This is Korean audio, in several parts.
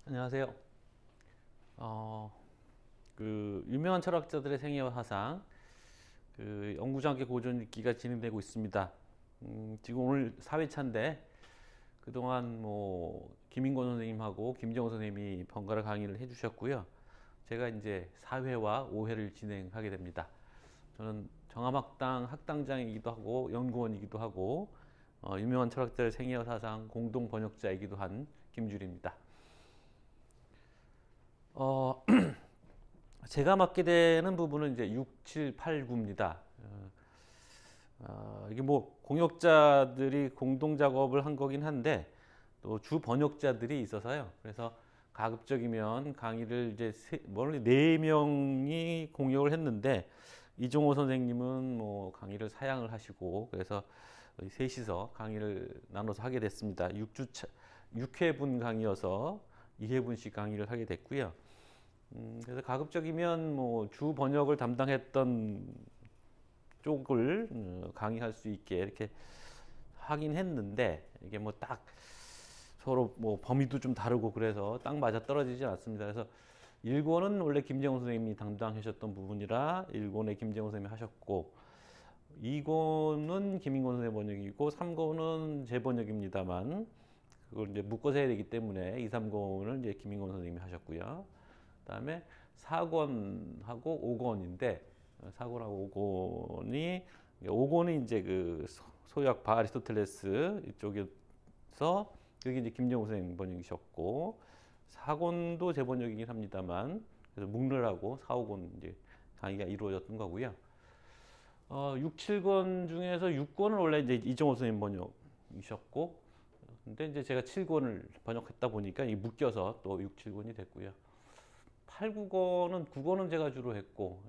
안녕하세요. 어, 유명한 철학자들의 생애와 사상, 영구장기 고전 읽기가 진행되고 있습니다. 지금 오늘 4회차인데 그동안 김인권 선생님하고 김정호 선생님이 번갈아 강의를 해주셨고요. 제가 이제 4회와 5회를 진행하게 됩니다. 저는 정암학당 학당장이기도 하고 연구원이기도 하고 유명한 철학자의 생애와 사상 공동 번역자이기도 한 김주리입니다. 어, 제가 맡게 되는 부분은 이제 6, 7, 8, 9입니다. 이게 공역자들이 공동 작업을 한 거긴 한데 또 주 번역자들이 있어서요. 그래서 가급적이면 강의를 이제 네 명이 공역을 했는데 이종호 선생님은 강의를 사양을 하시고 그래서 셋이서 강의를 나눠서 하게 됐습니다. 6회분 강의여서 2회분씩 강의를 하게 됐고요. 그래서 가급적이면 주 번역을 담당했던 쪽을 강의할 수 있게 이렇게 하긴 했는데 이게 딱 서로 범위도 좀 다르고 그래서 딱 맞아 떨어지지 않습니다. 그래서 1권은 원래 김정호 선생님이 담당하셨던 부분이라 1권에 김정호 선생님이 하셨고 2권은 김인권 선생님 번역이고 3권은 제 번역입니다만 그걸 이제 묶어서 해야 되기 때문에 2, 3권을 이제 김인권 선생님이 하셨고요. 그다음에 4권하고 5권인데 4권하고 5권이 이제 그 소유학파 아리스토텔레스 이쪽에서 여기 이제 김정우 선생님 번역이셨고 4권도 제 번역이긴 합니다만 그래서 묵느라고 4, 5권 이제 강의가 이루어졌던 거고요. 6, 7권 중에서 6권은 원래 이제 이정호 선생님 번역이셨고 근데 이제 제가 7권을 번역했다 보니까 이 묶여서 또 6, 7권이 됐고요. 8, 9권은 제가 주로 했고,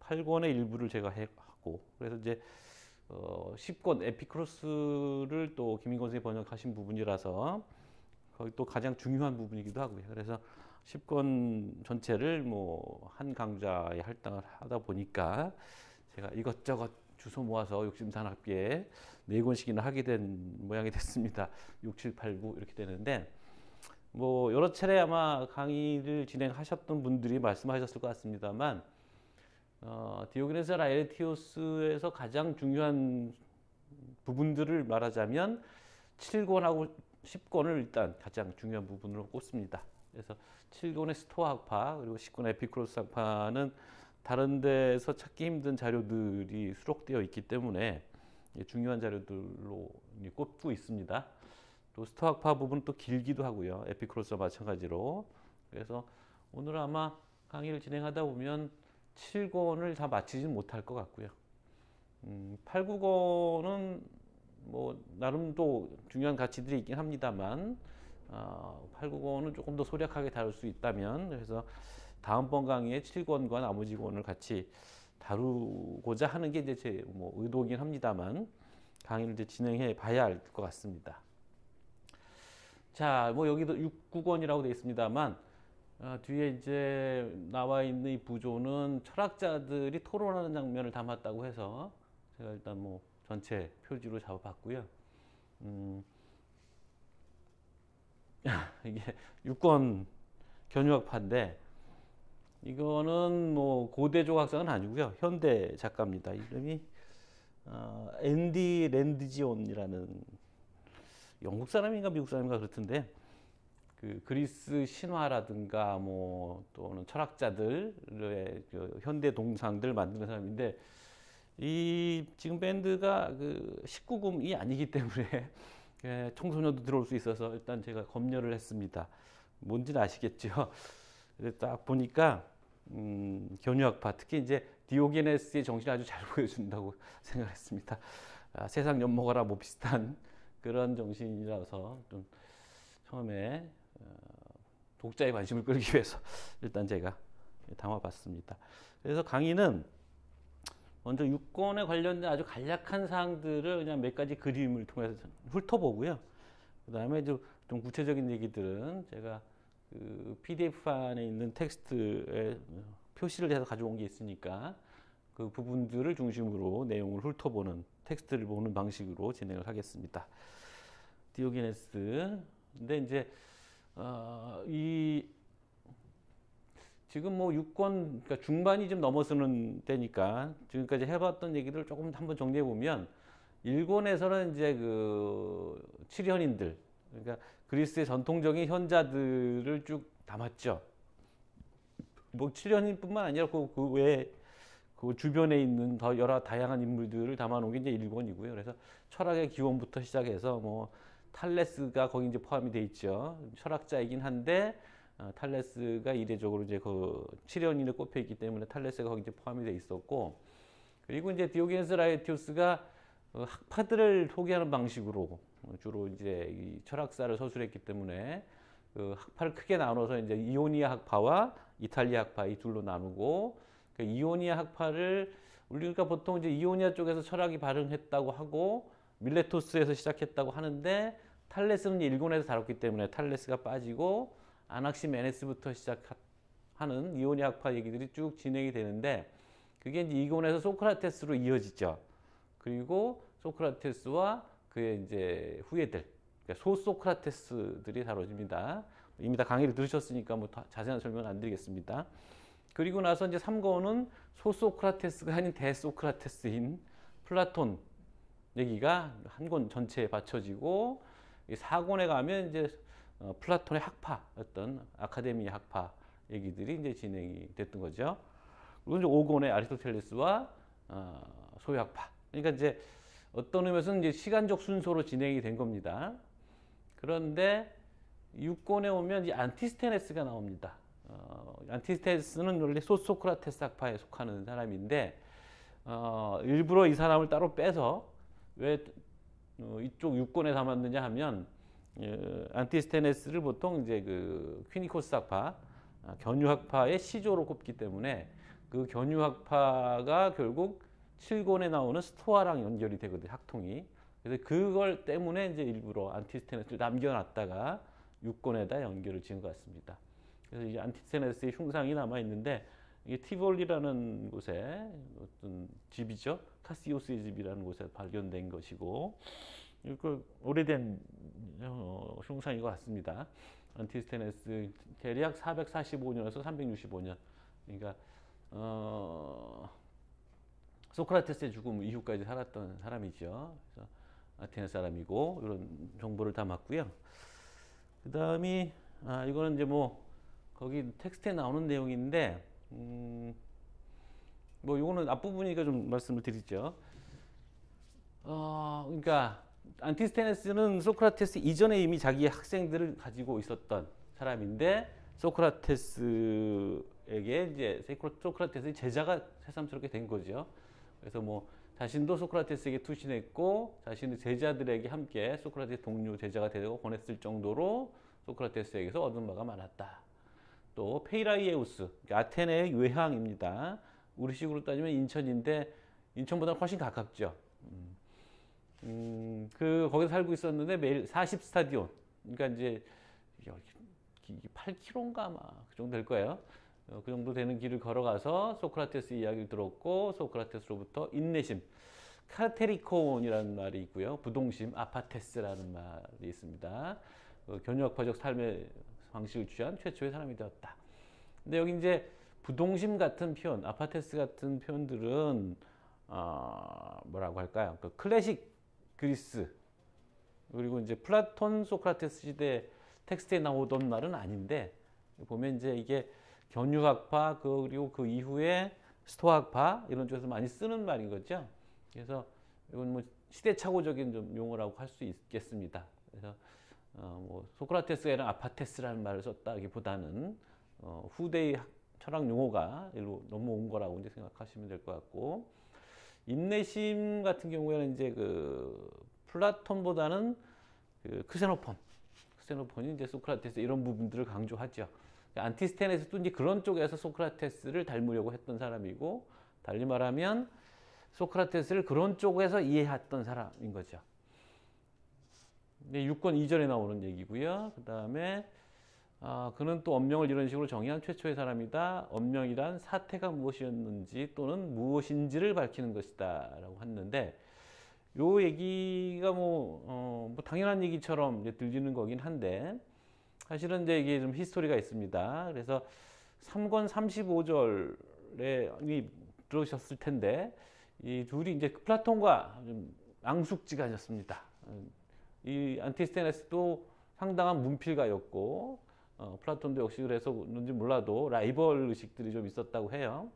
8권의 일부를 제가 하고, 그래서 이제 10권 에피크로스를 또 김인권 선생님이 번역하신 부분이라서 거기 또 가장 중요한 부분이기도 하고요. 그래서 10권 전체를 한 강좌에 할당을 하다 보니까 제가 이것저것 주워 모아서 욕심산업계에 4권씩이나 하게 된 모양이 됐습니다. 6, 7, 8, 9 이렇게 되는데 여러 차례 아마 강의를 진행하셨던 분들이 말씀하셨을 것 같습니다만 디오게네스 라에르티오스에서 가장 중요한 부분들을 말하자면 7권하고 10권을 일단 가장 중요한 부분으로 꼽습니다. 그래서 7권의 스토아학파 그리고 10권의 에피쿠로스 학파는 다른 데서 찾기 힘든 자료들이 수록되어 있기 때문에 중요한 자료들로 꼽고 있습니다. 또 스토아학파 부분은 또 길기도 하고요. 에피쿠로스와 마찬가지로. 그래서 오늘 아마 강의를 진행하다 보면 7권을 다 마치지는 못할 것 같고요. 8, 9권은 나름 또 중요한 가치들이 있긴 합니다만 8, 9권은 조금 더 소략하게 다룰 수 있다면 그래서 다음번 강의에 7권과 나머지 권을 같이 다루고자 하는 게 이제 제 의도이긴 합니다만 강의를 이제 진행해 봐야 할 것 같습니다. 자, 여기도 6, 9권이라고 되어 있습니다만 뒤에 이제 나와 있는 이 부조는 철학자들이 토론하는 장면을 담았다고 해서 제가 일단 전체 표지로 잡아봤고요. 이게 6권 견유학파인데 이거는 고대 조각상은 아니고요. 현대 작가입니다. 이름이 앤디 랜드지온이라는 영국 사람인가 미국 사람인가 그렇던데 그 그리스 신화라든가 또는 철학자들의 그 현대 동상들 만드는 사람인데 이 지금 밴드가 그 19금이 아니기 때문에 청소년도 들어올 수 있어서 일단 제가 검열을 했습니다. 뭔지는 아시겠죠? 딱 보니까 견유학파 특히 이제 디오게네스의 정신을 아주 잘 보여준다고 생각했습니다. 세상 엿먹어라 비슷한 그런 정신이라서 좀 처음에 독자의 관심을 끌기 위해서 일단 제가 담아봤습니다. 그래서 강의는 먼저 6권에 관련된 아주 간략한 사항들을 그냥 몇 가지 그림을 통해서 훑어보고요. 그 다음에 좀 구체적인 얘기들은 제가 그 PDF 안에 있는 텍스트에 표시를 해서 가져온 게 있으니까 그 부분들을 중심으로 내용을 훑어보는 텍스트를 보는 방식으로 진행을 하겠습니다. 디오게네스. 근데 이제 이 지금 뭐 유권 그러니까 중반이 좀 넘어서는 때니까 지금까지 해봤던 얘기를 조금 한번 정리해 보면 일본에서는 이제 그 칠현인들 그러니까 그리스의 전통적인 현자들을 쭉 담았죠. 뭐 칠현인뿐만 아니라 그 외에 그 주변에 있는 더 여러 다양한 인물들을 담아놓은 게 이제 일본이고요. 그래서 철학의 기원부터 시작해서 뭐 탈레스가 거기 이제 포함이 돼 있죠. 철학자이긴 한데 탈레스가 이례적으로 이제 그 칠현인에 꼽혀 있기 때문에 탈레스가 거기 이제 포함이 돼 있었고, 그리고 이제 디오게네스 라에티우스가 학파들을 소개하는 방식으로 주로 이제 이 철학사를 서술했기 때문에 그 학파를 크게 나눠서 이제 이오니아 학파와 이탈리아 학파 이 둘로 나누고, 그 이오니아 학파를 우리가 보통 이제 이오니아 쪽에서 철학이 발흥했다고 하고 밀레토스에서 시작했다고 하는데 탈레스는 일본에서 다뤘기 때문에 탈레스가 빠지고 아낙시메네스부터 시작하는 이오니아 학파 얘기들이 쭉 진행이 되는데, 그게 이제 이곤에서 소크라테스로 이어지죠. 그리고 소크라테스와 그의 이제 후예들, 그러니까 소소크라테스들이 다뤄집니다. 이미 다 강의를 들으셨으니까 뭐 자세한 설명은 안 드리겠습니다. 그리고 나서 이제 3권은 소소크라테스가 아닌 대소크라테스인 플라톤 얘기가 한 권 전체에 받쳐지고, 4권에 가면 이제 플라톤의 학파였던 아카데미 학파 얘기들이 이제 진행이 됐던 거죠. 그리고 이제 5권의 아리스토텔레스와 소유학파. 그러니까 이제 어떤 의미에서는 이제 시간적 순서로 진행이 된 겁니다. 그런데 6권에 오면 이제 안티스테네스가 나옵니다. 안티스테네스는 원래 소소크라테스 학파에 속하는 사람인데 일부러 이 사람을 따로 빼서 왜 이쪽 6권에 담았느냐 하면 안티스테네스를 보통 이제 그 퀴니코스 학파, 견유학파의 시조로 꼽기 때문에 그 견유학파가 결국 7권에 나오는 스토아랑 연결이 되거든요, 학통이. 그래서 그걸 때문에 이제 일부러 안티스테네스를 남겨놨다가 6권에다 연결을 지은 것 같습니다. 그래서 이 안티스테네스의 흉상이 남아 있는데 이게 티볼리라는 곳에 어떤 집이죠, 카시오스의 집이라는 곳에 발견된 것이고, 이거 오래된 흉상인 것 같습니다. 안티스테네스 대략 445년에서 365년, 그러니까 소크라테스의 죽음 이후까지 살았던 사람이죠. 그래서 아테네 사람이고 이런 정보를 담았고요. 그 다음이 이거는 이제 뭐 거기 텍스트에 나오는 내용인데 뭐 이거는 앞부분이니까 좀 말씀을 드리죠. 그러니까 안티스테네스는 소크라테스 이전에 이미 자기의 학생들을 가지고 있었던 사람인데 소크라테스에게 이제 소크라테스의 제자가 새삼스럽게 된 거죠. 그래서 뭐 자신도 소크라테스에게 투신했고 자신의 제자들에게 함께 소크라테스 동료 제자가 되고 보냈을 정도로 소크라테스에게서 얻은 바가 많았다. 또 페이라이에우스, 아테네의 외항입니다. 우리식으로 따지면 인천인데 인천보다 훨씬 가깝죠. 거기서 살고 있었는데 매일 40스타디온, 그러니까 이제 8km인가 아마 그 정도 될 거예요. 그 정도 되는 길을 걸어가서 소크라테스 이야기를 들었고 소크라테스로부터 인내심, 카테리콘이라는 말이 있고요. 부동심, 아파테스라는 말이 있습니다. 견유학파적 삶의 방식을 취한 최초의 사람이 되었다. 근데 여기 이제 부동심 같은 표현, 아파테스 같은 표현들은 뭐라고 할까요? 그 클래식 그리스 그리고 이제 플라톤, 소크라테스 시대 텍스트에 나오던 말은 아닌데, 보면 이제 이게 견유학파 그리고 그 이후에 스토아학파 이런 쪽에서 많이 쓰는 말인 거죠. 그래서 이건 뭐 시대착오적인 좀 용어라고 할 수 있겠습니다. 그래서 뭐 소크라테스가 이런 아파테스라는 말을 썼다기보다는 후대의 철학 용어가 일로 넘어온 거라고 이제 생각하시면 될 것 같고, 인내심 같은 경우에는 이제 그 플라톤보다는 그 크세노폰이 이제 소크라테스 이런 부분들을 강조하죠. 안티스테네스도 이제 그런 쪽에서 소크라테스를 닮으려고 했던 사람이고, 달리 말하면 소크라테스를 그런 쪽에서 이해했던 사람인 거죠. 6권 이전에 나오는 얘기고요. 그 다음에 그는 또 언명을 이런 식으로 정의한 최초의 사람이다. 언명이란 사태가 무엇이었는지 또는 무엇인지를 밝히는 것이다 라고 했는데, 요 얘기가 뭐 당연한 얘기처럼 이제 들리는 거긴 한데, 사실은 이제 이게 좀 히스토리가 있습니다. 그래서 3권 35절에 들으셨을 텐데 이 둘이 이제 플라톤과 좀 앙숙지간이었습니다. 이 안티스테네스도 상당한 문필가였고 플라톤도 역시 그래서 그런지 몰라도 라이벌 의식들이 좀 있었다고 해요.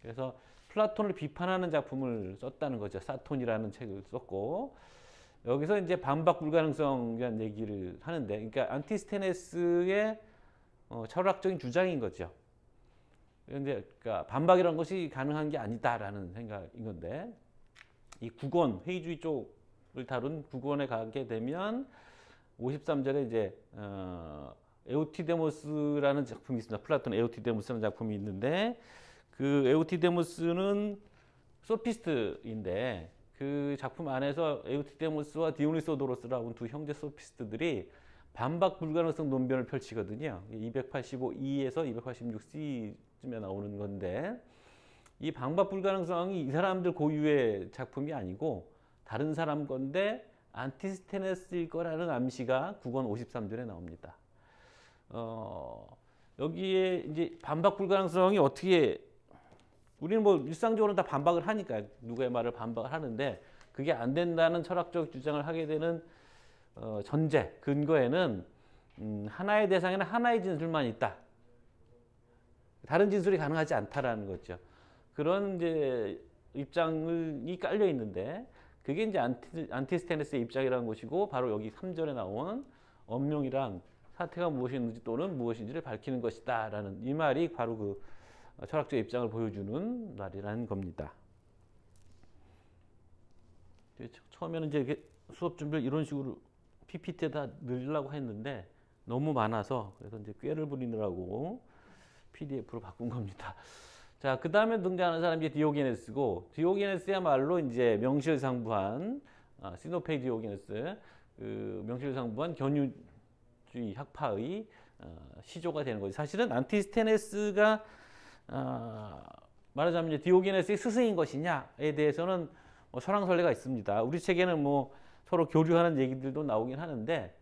그래서 플라톤을 비판하는 작품을 썼다는 거죠. 사톤이라는 책을 썼고 여기서 이제 반박 불가능성에 대한 얘기를 하는데 그러니까 안티스테네스의 철학적인 주장인 거죠. 그런데 그러니까 반박이라는 것이 가능한 게 아니다라는 생각인 건데 이 구권 회의주의 쪽을 다룬 구권에 가게 되면 53절에 이제 에우티데모스라는 작품이 있습니다. 플라톤 에우티데모스라는 작품이 있는데 그 에우티데모스는 소피스트인데 그 작품 안에서 에우티데모스와 디오니소도로스라고 두 형제 소피스트들이 반박 불가능성 논변을 펼치거든요. 285E에서 286C쯤에 나오는 건데 이 반박 불가능성이 이 사람들 고유의 작품이 아니고 다른 사람 건데 안티스테네스일 거라는 암시가 9권 53절에 나옵니다. 여기에 이제 반박 불가능성이 어떻게 우리는 뭐 일상적으로 다 반박을 하니까 누구의 말을 반박을 하는데 그게 안 된다는 철학적 주장을 하게 되는 전제 근거에는 하나의 대상에는 하나의 진술만 있다. 다른 진술이 가능하지 않다라는 거죠. 그런 이제 입장이 깔려 있는데 그게 이제 안티스테네스의 입장이라는 것이고 바로 여기 3절에 나온 엄룡이랑 사태가 무엇인지 또는 무엇인지를 밝히는 것이다라는 이 말이 바로 그 철학적 입장을 보여주는 말이라는 겁니다. 처음에는 이제 수업 준비를 이런 식으로 PPT에다 넣으려고 했는데 너무 많아서 그래서 이제 꾀를 부리느라고 PDF로 바꾼 겁니다. 자, 그 다음에 등장하는 사람이 디오게네스고 디오게네스야말로 이제 명실상부한 시노페이 디오게네스 그 명실상부한 견유주의 학파의 시조가 되는 거죠. 사실은 안티스테네스가 말하자면 이제 디오게네스의 스승인 것이냐에 대해서는 뭐 설왕설래가 있습니다. 우리 책에는 뭐 서로 교류하는 얘기들도 나오긴 하는데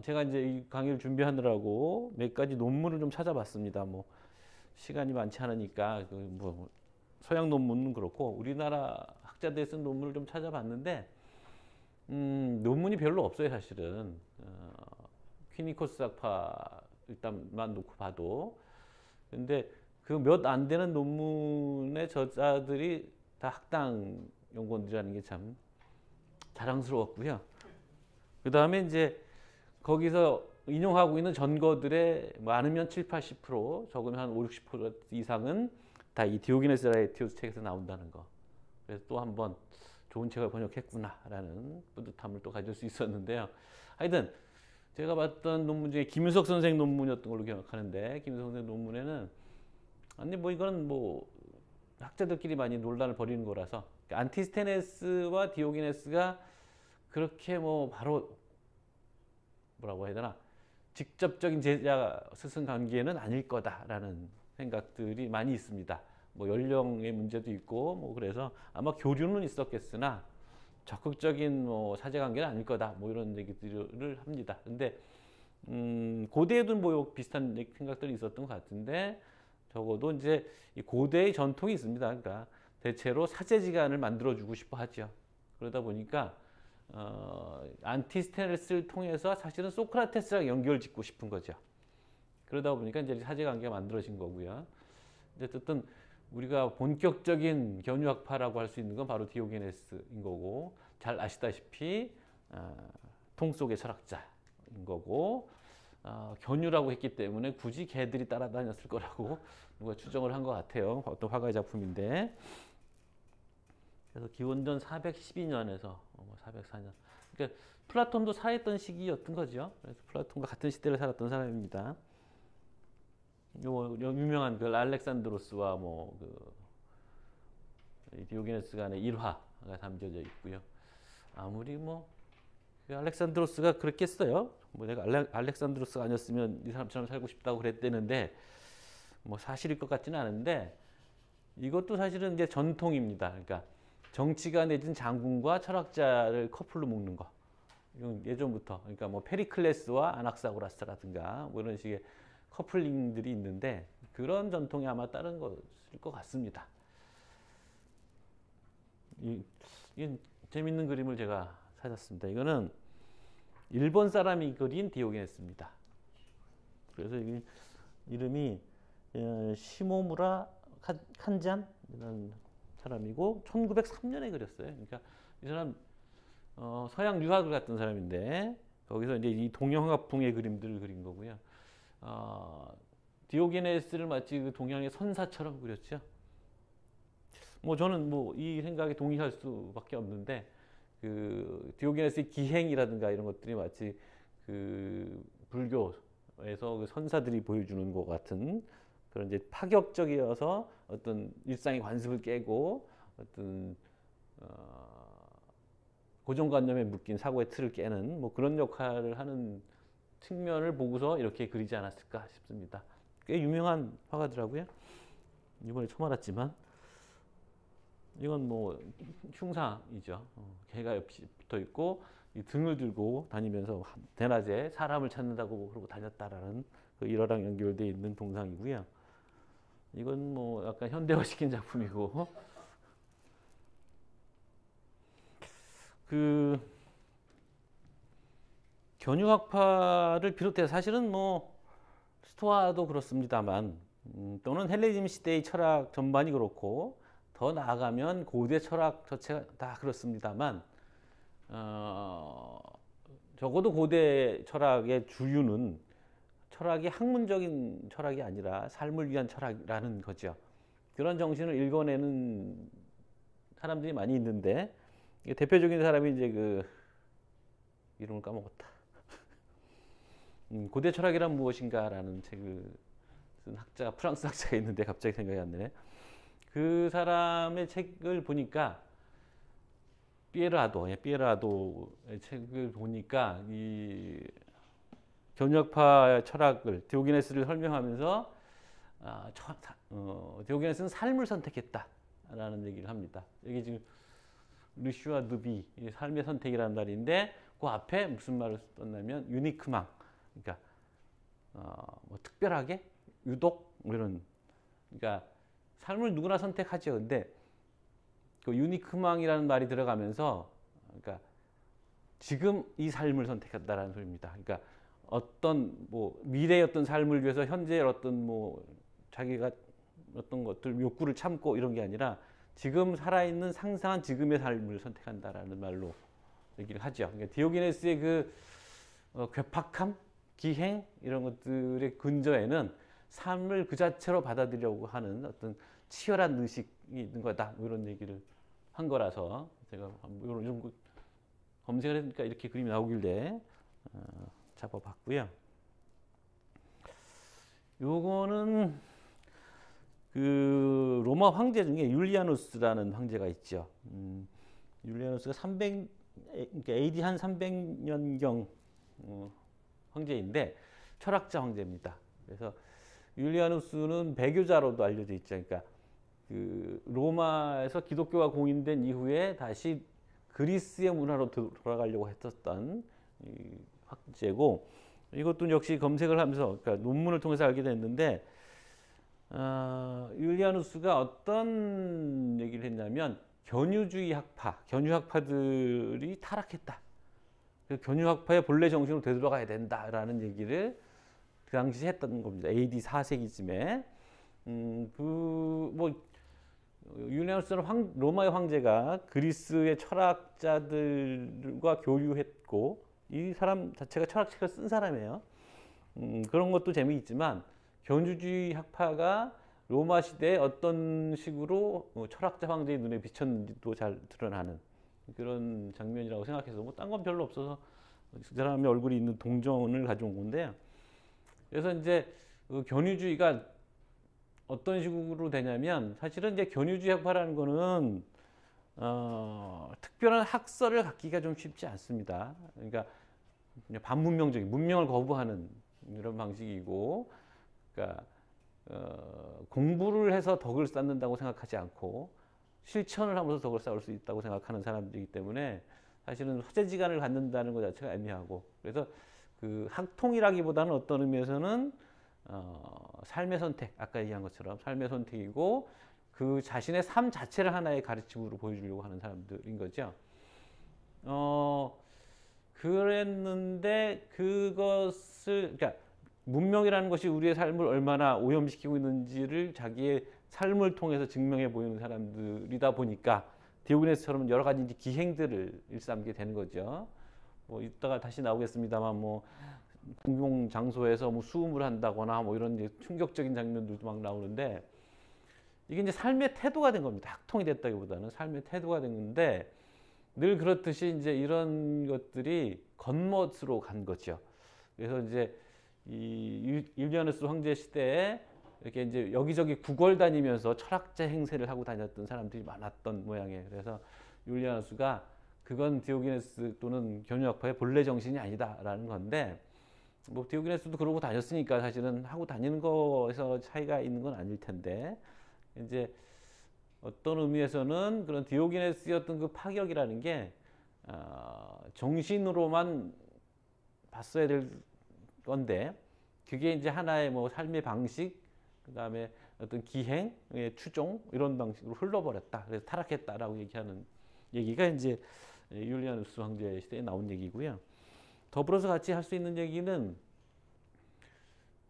제가 이제 이 강의를 준비하느라고 몇 가지 논문을 좀 찾아봤습니다. 뭐 시간이 많지 않으니까 뭐 서양 논문은 그렇고 우리나라 학자들이 쓴 논문을 좀 찾아봤는데 논문이 별로 없어요, 사실은. 퀴니코스 학파 일단만 놓고 봐도. 근데 그 몇 안 되는 논문의 저자들이 다 학당 연구원들이라는 게 참 자랑스러웠고요. 그 다음에 이제 거기서 인용하고 있는 전거들의 많으면 7, 80%, 적으면 한 5, 60% 이상은 다 이 디오게네스 라에티오스 책에서 나온다는 거. 그래서 또 한번 좋은 책을 번역했구나라는 뿌듯함을 또 가질 수 있었는데요. 하여튼 제가 봤던 논문 중에 김윤석 선생 논문이었던 걸로 기억하는데 김윤석 선생 논문에는 아니 뭐 이건 뭐 학자들끼리 많이 논란을 벌이는 거라서 안티스테네스와 디오게네스가 그렇게 뭐 바로 뭐라고 해야 되나 직접적인 제자 스승 관계는 아닐 거다라는 생각들이 많이 있습니다. 뭐 연령의 문제도 있고 뭐 그래서 아마 교류는 있었겠으나 적극적인 뭐 사제 관계는 아닐 거다 뭐 이런 얘기들을 합니다. 근데 고대에도 뭐 비슷한 생각들이 있었던 것 같은데 적어도 이제 이 고대의 전통이 있습니다. 그러니까 대체로 사제지간을 만들어주고 싶어 하죠. 그러다 보니까 안티스테네스를 통해서 사실은 소크라테스랑 연결짓고 싶은 거죠. 그러다 보니까 이제 사제관계가 만들어진 거고요. 어쨌든 우리가 본격적인 견유학파라고 할 수 있는 건 바로 디오게네스인 거고 잘 아시다시피 통 속의 철학자인 거고 견유라고 했기 때문에 굳이 개들이 따라다녔을 거라고 누가 추정을 한 것 같아요. 어떤 화가의 작품인데 그래서 기원전 412년에서 404년 그러니까 플라톤도 살았던 시기였던 거죠. 그래서 플라톤과 같은 시대를 살았던 사람입니다. 요 유명한 그 알렉산드로스와 그 디오게네스 간의 일화가 담겨져 있고요. 아무리 그 알렉산드로스가 그랬겠어요. 뭐 내가 알렉산드로스가 아니었으면 이 사람처럼 살고 싶다고 그랬대는데 뭐 사실일 것 같지는 않은데 이것도 사실은 이제 전통입니다. 그러니까 정치가 내진 장군과 철학자를 커플로 묶는 거. 이건 예전부터 그러니까 뭐 페리클레스와 아낙사고라스라든가 뭐 이런 식의 커플링들이 있는데 그런 전통이 아마 따른 것일 것 같습니다. 이 재밌는 그림을 제가 찾았습니다. 이거는 일본 사람이 그린 디오게네스입니다. 그래서 이름이 시모무라 칸잔이라는 사람이고 1903년에 그렸어요. 그러니까 이 사람 서양 유학을 갔던 사람인데 거기서 이제 이 동양화풍의 그림들을 그린 거고요. 디오게네스를 마치 그 동양의 선사처럼 그렸죠. 뭐 저는 뭐 이 생각에 동의할 수밖에 없는데 그 디오게네스의 기행이라든가 이런 것들이 마치 그 불교에서 그 선사들이 보여주는 것 같은 그런 이제 파격적이어서 어떤 일상의 관습을 깨고 어떤 고정관념에 묶인 사고의 틀을 깨는 뭐 그런 역할을 하는 측면을 보고서 이렇게 그리지 않았을까 싶습니다. 꽤 유명한 화가더라고요. 이번에 처음 알았지만 이건 뭐 흉상이죠. 개가 옆에 붙어 있고 이 등을 들고 다니면서 대낮에 사람을 찾는다고 그러고 다녔다라는 그 일화랑 연결되어 있는 동상이고요. 이건 뭐 약간 현대화시킨 작품이고 그 견유학파를 비롯해 사실은 뭐 스토아도 그렇습니다만 또는 헬레니즘 시대의 철학 전반이 그렇고 더 나아가면 고대 철학 자체가 다 그렇습니다만 적어도 고대 철학의 주류는 철학이 학문적인 철학이 아니라 삶을 위한 철학이라는 거죠. 그런 정신을 읽어내는 사람들이 많이 있는데 대표적인 사람이 이제 그 이름을 까먹었다. 고대 철학이란 무엇인가라는 책을 쓴 학자가 프랑스 학자가 있는데 갑자기 생각이 안 나네. 그 사람의 책을 보니까 피에르아도의 책을 보니까 이 견유학파 철학을 디오게네스를 설명하면서 디오게네스는 삶을 선택했다라는 얘기를 합니다. 여기 지금 르슈아 드비 삶의 선택이라는 말인데 그 앞에 무슨 말을 썼냐면 유니크망 그러니까 뭐 특별하게 유독 뭐 이런 그러니까 삶을 누구나 선택하죠. 근데 그 유니크망이라는 말이 들어가면서 그러니까 지금 이 삶을 선택한다라는 소리입니다. 그러니까 어떤 뭐 미래의 어떤 삶을 위해서 현재의 어떤 뭐 자기가 어떤 것들 욕구를 참고 이런 게 아니라 지금 살아있는 상상한 지금의 삶을 선택한다라는 말로 얘기를 하죠. 그러니까 디오게네스의 그 괴팍함, 기행 이런 것들의 근저에는 삶을 그 자체로 받아들이려고 하는 어떤 치열한 의식이 있는 거다. 이런 얘기를 한 거라서 제가 이런 거 검색을 했으니까 이렇게 그림이 나오길래 잡아봤고요. 요거는 그 로마 황제 중에 율리아누스라는 황제가 있죠. 율리아누스가 300, 그러니까 AD 한 300년경 황제인데 철학자 황제입니다. 그래서 율리아누스는 배교자로도 알려져 있죠. 그러니까 그 로마에서 기독교가 공인된 이후에 다시 그리스의 문화로 돌아가려고 했었던 이 황제고 이것도 역시 검색을 하면서 그러니까 논문을 통해서 알게 됐는데 율리아누스가 어떤 얘기를 했냐면 견유주의 학파, 견유학파들이 타락했다. 견유학파의 본래 정신으로 되돌아가야 된다라는 얘기를 그 당시 했던 겁니다. AD 4세기쯤에 뭐 율리아누스는 로마의 황제가 그리스의 철학자들과 교류했고 이 사람 자체가 철학책을 쓴 사람이에요. 그런 것도 재미있지만 견유주의 학파가 로마 시대에 어떤 식으로 철학자 황제의 눈에 비쳤는지도 잘 드러나는 그런 장면이라고 생각해서 뭐 딴 건 별로 없어서 그 사람의 얼굴이 있는 동전을 가져온 건데요. 그래서 이제 그 견유주의가 어떤 식으로 되냐면 사실은 이제 견유주의 학파라는 거는 특별한 학설을 갖기가 좀 쉽지 않습니다. 그러니까 반문명적인 문명을 거부하는 이런 방식이고, 그러니까 공부를 해서 덕을 쌓는다고 생각하지 않고 실천을 하면서 덕을 쌓을 수 있다고 생각하는 사람들이기 때문에 사실은 화제지간을 갖는다는 것 자체가 애매하고 그래서 그 학통이라기보다는 어떤 의미에서는 삶의 선택 아까 얘기한 것처럼 삶의 선택이고 그 자신의 삶 자체를 하나의 가르침으로 보여주려고 하는 사람들인 거죠. 그랬는데 그것을 그러니까 문명이라는 것이 우리의 삶을 얼마나 오염시키고 있는지를 자기의 삶을 통해서 증명해 보이는 사람들이다 보니까 디오게네스처럼 여러 가지 이제 기행들을 일삼게 되는 거죠. 뭐 이따가 다시 나오겠습니다만 뭐 공공 장소에서 뭐 수음을 한다거나 뭐 이런 이제 충격적인 장면들도 막 나오는데 이게 이제 삶의 태도가 된 겁니다. 학통이 됐다기보다는 삶의 태도가 된 건데 늘 그렇듯이 이제 이런 것들이 겉멋으로 간 거죠. 그래서 이제 이 율리아누스 황제 시대에 이렇게 이제 여기저기 구걸 다니면서 철학자 행세를 하고 다녔던 사람들이 많았던 모양이에요. 그래서 율리아누스가 그건 디오게네스 또는 견유학파의 본래 정신이 아니다라는 건데 뭐 디오게네스도 그러고 다녔으니까 사실은 하고 다니는 거에서 차이가 있는 건 아닐 텐데 이제 어떤 의미에서는 그런 디오게네스였던 그 파격이라는 게 정신으로만 봤어야 될 건데 그게 이제 하나의 뭐 삶의 방식 그다음에 어떤 기행의 추종 이런 방식으로 흘러버렸다. 그래서 타락했다라고 얘기하는 얘기가 이제 율리아누스 황제 시대에 나온 얘기고요. 더불어서 같이 할 수 있는 얘기는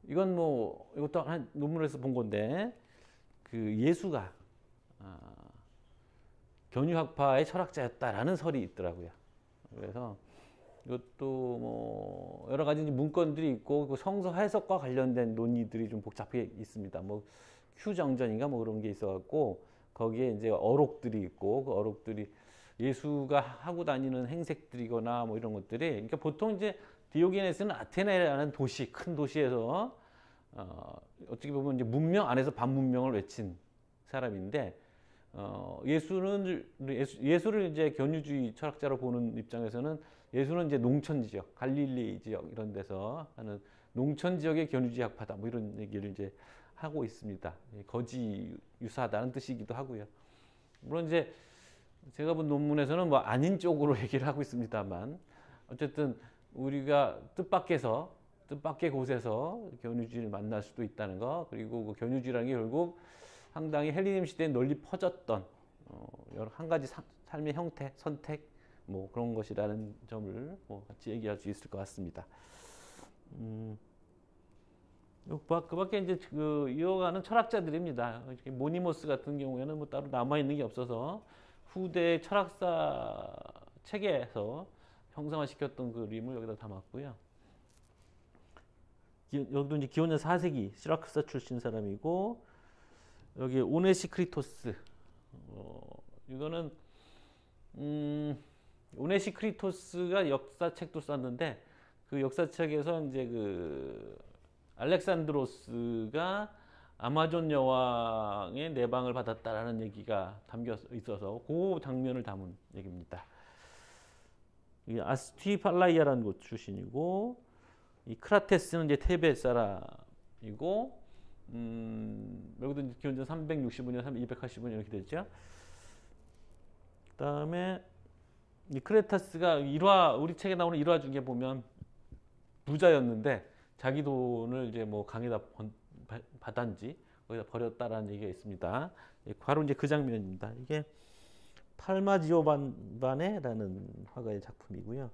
이건 뭐 이것도 한 논문에서 본 건데 그 예수가 견유학파의 철학자였다라는 설이 있더라고요. 그래서 이것도 뭐 여러 가지 문건들이 있고 그 성서 해석과 관련된 논의들이 좀 복잡하게 있습니다. 뭐 휴정전인가 뭐 그런 게 있어갖고 거기에 이제 어록들이 있고 그 어록들이 예수가 하고 다니는 행색들이거나 뭐 이런 것들이 그러니까 보통 이제 디오게네스는 아테네라는 도시 큰 도시에서 어떻게 보면 이제 문명 안에서 반문명을 외친 사람인데 예수를 이제 견유주의 철학자로 보는 입장에서는 예수는 이제 농촌 지역, 갈릴리 지역 이런 데서 하는 농촌 지역의 견유주의 학파다 뭐 이런 얘기를 이제 하고 있습니다. 거지 유사하다는 뜻이기도 하고요. 물론 이제 제가 본 논문에서는 뭐 아닌 쪽으로 얘기를 하고 있습니다만 어쨌든 우리가 뜻밖의 곳에서 견유주의를 만날 수도 있다는 거 그리고 그 견유주의라는 게 결국 상당히 헬리즘 시대에 널리 퍼졌던 여러 한 가지 삶의 형태, 선택 뭐 그런 것이라는 점을 뭐 같이 얘기할 수 있을 것 같습니다. 그밖에 이제 그 이어가는 철학자들입니다. 모니모스 같은 경우에는 뭐 따로 남아 있는 게 없어서 후대 철학사 체계에서 형상화시켰던 그림을 여기다 담았고요. 여기도 이제 기원전 4세기 시라쿠사 출신 사람이고 여기 오네시크리토스 이거는 오네시크리토스가 역사책도 썼는데 그 역사책에서 이제 그 알렉산드로스가 아마존 여왕의 내방을 받았다라는 얘기가 담겨 있어서 그 장면을 담은 얘기입니다. 아스티팔라이아라는 곳 출신이고 이 크라테스는 이제 테베 사람이고 여기도 이제 기원전 365년, 285년 이렇게 되죠. 그다음에 이 크레타스가 우리 책에 나오는 일화 중에 보면 부자였는데 자기 돈을 이제 뭐 강에다 받았는지 거기다 버렸다라는 얘기가 있습니다. 바로 이제 그 장면입니다. 이게 팔마지오반바네라는 화가의 작품이고요.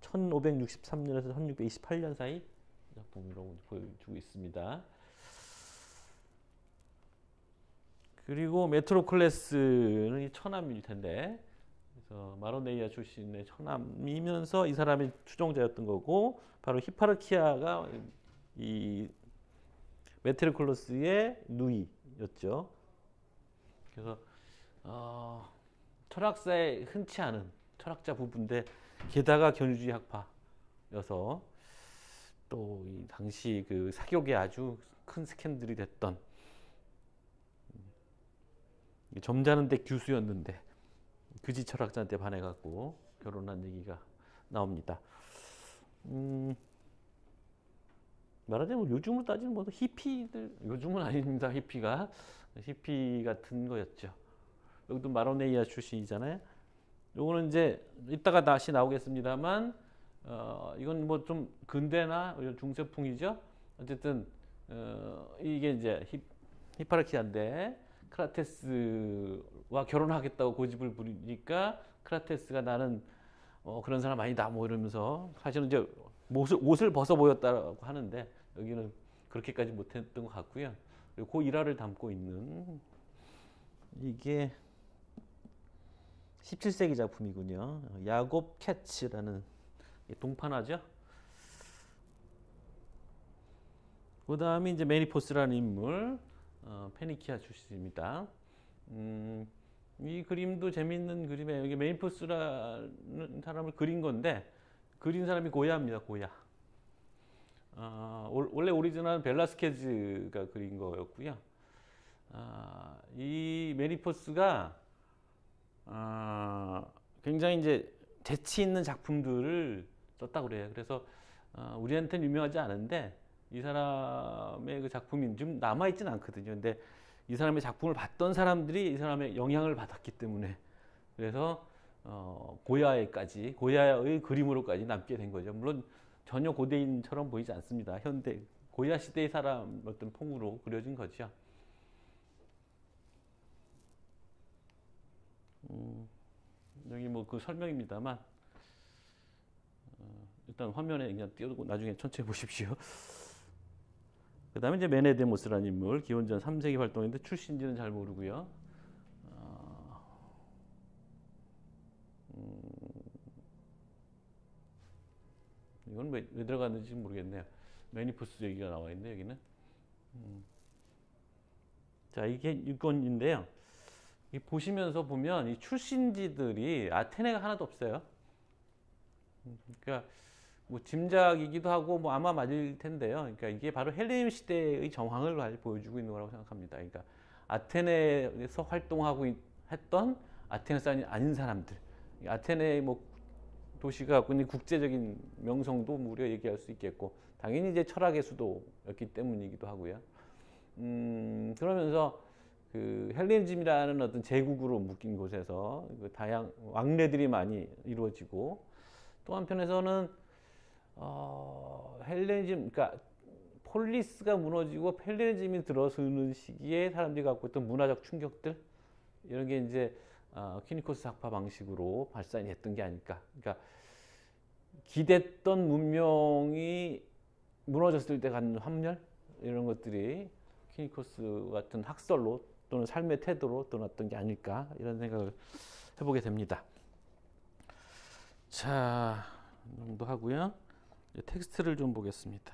1563년에서 1628년 사이 작품이라고 보여주고 있습니다. 그리고 메트로클레스는 처남일 텐데, 그래서 마로네이아 출신의 처남이면서 이 사람이 추종자였던 거고, 바로 히파르키아가 이 메트로클레스의 누이였죠. 그래서 철학사에 흔치 않은 철학자 부부인데 게다가 견유주의 학파여서 또 이 당시 그 사교계 아주 큰 스캔들이 됐던 점잖은데 교수였는데 그지 철학자한테 반해갖고 결혼한 얘기가 나옵니다. 말하자면 요즘으로 따지는 뭐 히피들, 요즘은 아닙니다. 히피 같은 거였죠. 여기도 마로네이아 출신이잖아요. 요거는 이제 이따가 다시 나오겠습니다만 이건 뭐 좀 근대나 중세풍이죠. 어쨌든 이게 이제 히파르키아인데 크라테스와 결혼하겠다고 고집을 부리니까 크라테스가 나는 그런 사람 아니다 뭐 이러면서 사실은 이제 옷을 벗어 보였다고 하는데 여기는 그렇게까지 못했던 것 같고요. 그리고 그 일화를 담고 있는 이게 17세기 작품이군요. 야곱 캐츠라는 동판화죠. 그 다음에 이제 메니포스라는 인물, 페니키아 출신입니다. 이 그림도 재밌는 그림이에요. 여기 메니포스라는 사람을 그린 건데 그린 사람이 고야입니다. 고야. 원래 오리지널은 벨라스케즈가 그린 거였고요. 이 메니포스가 굉장히 이제 재치 있는 작품들을 썼다고 그래요. 그래서 우리한테는 유명하지 않은데 이 사람의 그 작품이 좀 남아있지는 않거든요. 근데 이 사람의 작품을 봤던 사람들이 이 사람의 영향을 받았기 때문에 그래서 고야의 그림으로까지 남게 된 거죠. 물론 전혀 고대인처럼 보이지 않습니다. 현대 고야 시대의 사람 어떤 풍으로 그려진 거죠. 여기 뭐 그 설명입니다만 일단 화면에 그냥 띄워두고 나중에 천천히 보십시오. 그 다음에 이제 메네데모스라는 인물, 기원전 3세기 활동인데 출신지는 잘 모르고요. 이건 왜 들어갔는지 모르겠네요. 메니포스 얘기가 나와 있네 여기는. 자, 이게 이건인데요. 보시면서 보면 이 출신지들이 아테네가 하나도 없어요. 그러니까 뭐 짐작이기도 하고 뭐 아마 맞을 텐데요. 그러니까 이게 바로 헬레니즘 시대의 정황을 보여주고 있는 거라고 생각합니다. 그러니까 아테네에서 활동하고 했던 아테네 사람이 아닌 사람들, 아테네 뭐 도시가 갖고 있는 국제적인 명성도 우리가 얘기할 수 있겠고, 당연히 이제 철학의 수도였기 때문이기도 하고요. 그러면서 그 헬레니즘이라는 어떤 제국으로 묶인 곳에서 그 왕래들이 많이 이루어지고, 또 한편에서는 헬레니즘, 그러니까 폴리스가 무너지고 헬레니즘이 들어서는 시기에 사람들이 갖고 있던 문화적 충격들, 이런 게 이제 키니코스 학파 방식으로 발산이 됐던 게 아닐까. 그러니까 기댔던 문명이 무너졌을 때 갖는 환멸, 이런 것들이 키니코스 같은 학설로 또는 삶의 태도로 떠났던 게 아닐까, 이런 생각을 해보게 됩니다. 자, 이 정도 하고요. 텍스트를 좀 보겠습니다.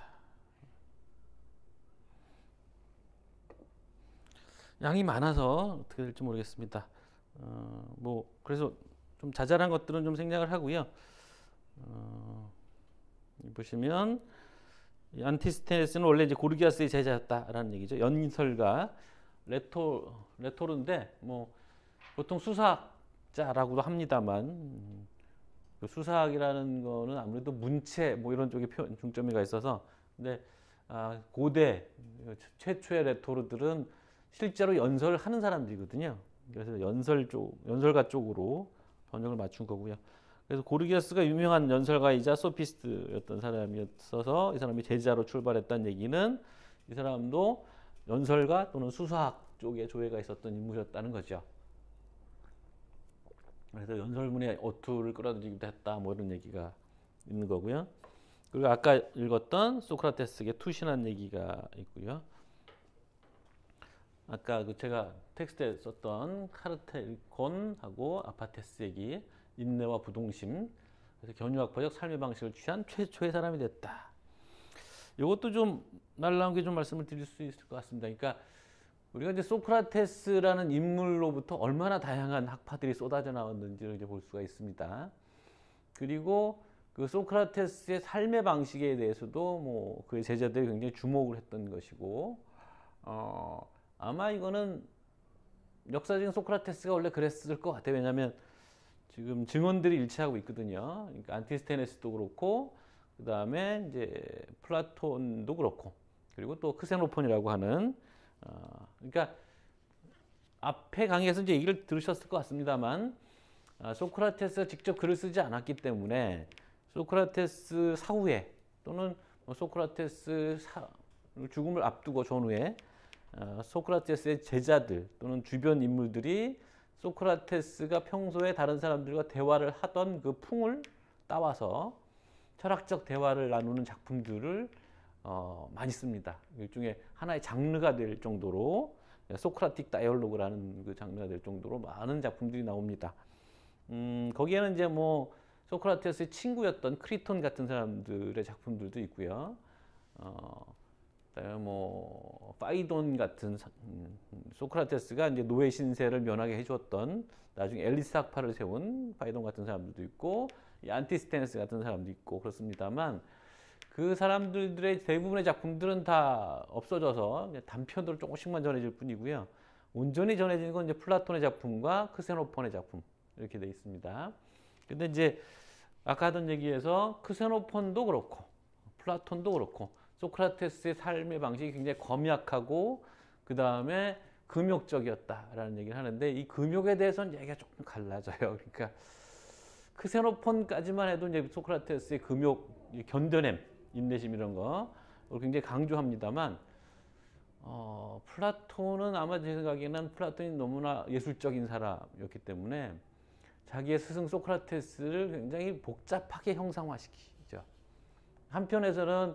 양이 많아서 어떻게 될지 모르겠습니다. 뭐 그래서 좀 자잘한 것들은 좀 생략을 하고요. 보시면 이 안티스테네스는 원래 이제 고르기아스의 제자였다라는 얘기죠. 연설가 레토르인데 뭐 보통 수사학자라고도 합니다만 그 수사학이라는 거는 아무래도 문체 뭐 이런 쪽에 중점이 있어서, 근데 고대 최초의 레토르들은 실제로 연설을 하는 사람들이거든요. 그래서 연설가 쪽으로 번역을 맞춘 거고요. 그래서 고르기아스가 유명한 연설가이자 소피스트였던 사람이었어서 이 사람이 제자로 출발했다는 얘기는 이 사람도 연설가 또는 수사학 쪽에 조예가 있었던 인물이었다는 거죠. 그래서 연설문에 어투를 끌어들이기도 했다, 뭐 이런 얘기가 있는 거고요. 그리고 아까 읽었던 소크라테스에게 투신한 얘기가 있고요. 아까 그 제가 텍스트에 썼던 카르텔콘하고 아파테스 얘기, 인내와 부동심, 그래서 견유학파적 삶의 방식을 취한 최초의 사람이 됐다. 이것도 좀 날라온 게 좀 말씀을 드릴 수 있을 것 같습니다. 그러니까 우리가 이제 소크라테스라는 인물로부터 얼마나 다양한 학파들이 쏟아져 나왔는지를 이제 볼 수가 있습니다. 그리고 그 소크라테스의 삶의 방식에 대해서도 뭐 그의 제자들이 굉장히 주목을 했던 것이고, 아마 이거는 역사적인 소크라테스가 원래 그랬을 것 같아요. 왜냐하면 지금 증언들이 일치하고 있거든요. 그러니까 안티스테네스도 그렇고, 그 다음에 이제 플라톤도 그렇고, 그리고 또 크세노폰이라고 하는, 그러니까 앞에 강의에서 이제 얘기를 들으셨을 것 같습니다만, 소크라테스가 직접 글을 쓰지 않았기 때문에 소크라테스 사후에 또는 소크라테스 죽음을 앞두고 전후에 소크라테스의 제자들 또는 주변 인물들이 소크라테스가 평소에 다른 사람들과 대화를 하던 그 풍을 따와서 철학적 대화를 나누는 작품들을 많이 씁니다. 일종의 하나의 장르가 될 정도로 소크라틱 다이얼로그라는 그 장르가 될 정도로 많은 작품들이 나옵니다. 거기에는 이제 뭐 소크라테스의 친구였던 크리톤 같은 사람들의 작품들도 있고요. 그다음에 뭐 파이돈 같은 소크라테스가 이제 노예 신세를 면하게 해주었던 나중에 엘리스 학파를 세운 파이돈 같은 사람들도 있고 이 안티스테네스 같은 사람도 있고 그렇습니다만 그 사람들의 대부분의 작품들은 다 없어져서 단편으로 조금씩만 전해질 뿐이고요. 온전히 전해지는 건 이제 플라톤의 작품과 크세노폰의 작품 이렇게 돼 있습니다. 근데 이제 아까 하던 얘기에서 크세노폰도 그렇고 플라톤도 그렇고 소크라테스의 삶의 방식이 굉장히 검약하고 그 다음에 금욕적이었다라는 얘기를 하는데 이 금욕에 대해서는 얘기가 조금 갈라져요. 그러니까 크세노폰까지만 해도 이제 소크라테스의 금욕, 견뎌냄, 인내심 이런 거 굉장히 강조합니다만 플라톤은 아마 제 생각에는 플라톤이 너무나 예술적인 사람이었기 때문에 자기의 스승 소크라테스를 굉장히 복잡하게 형상화시키죠. 한편에서는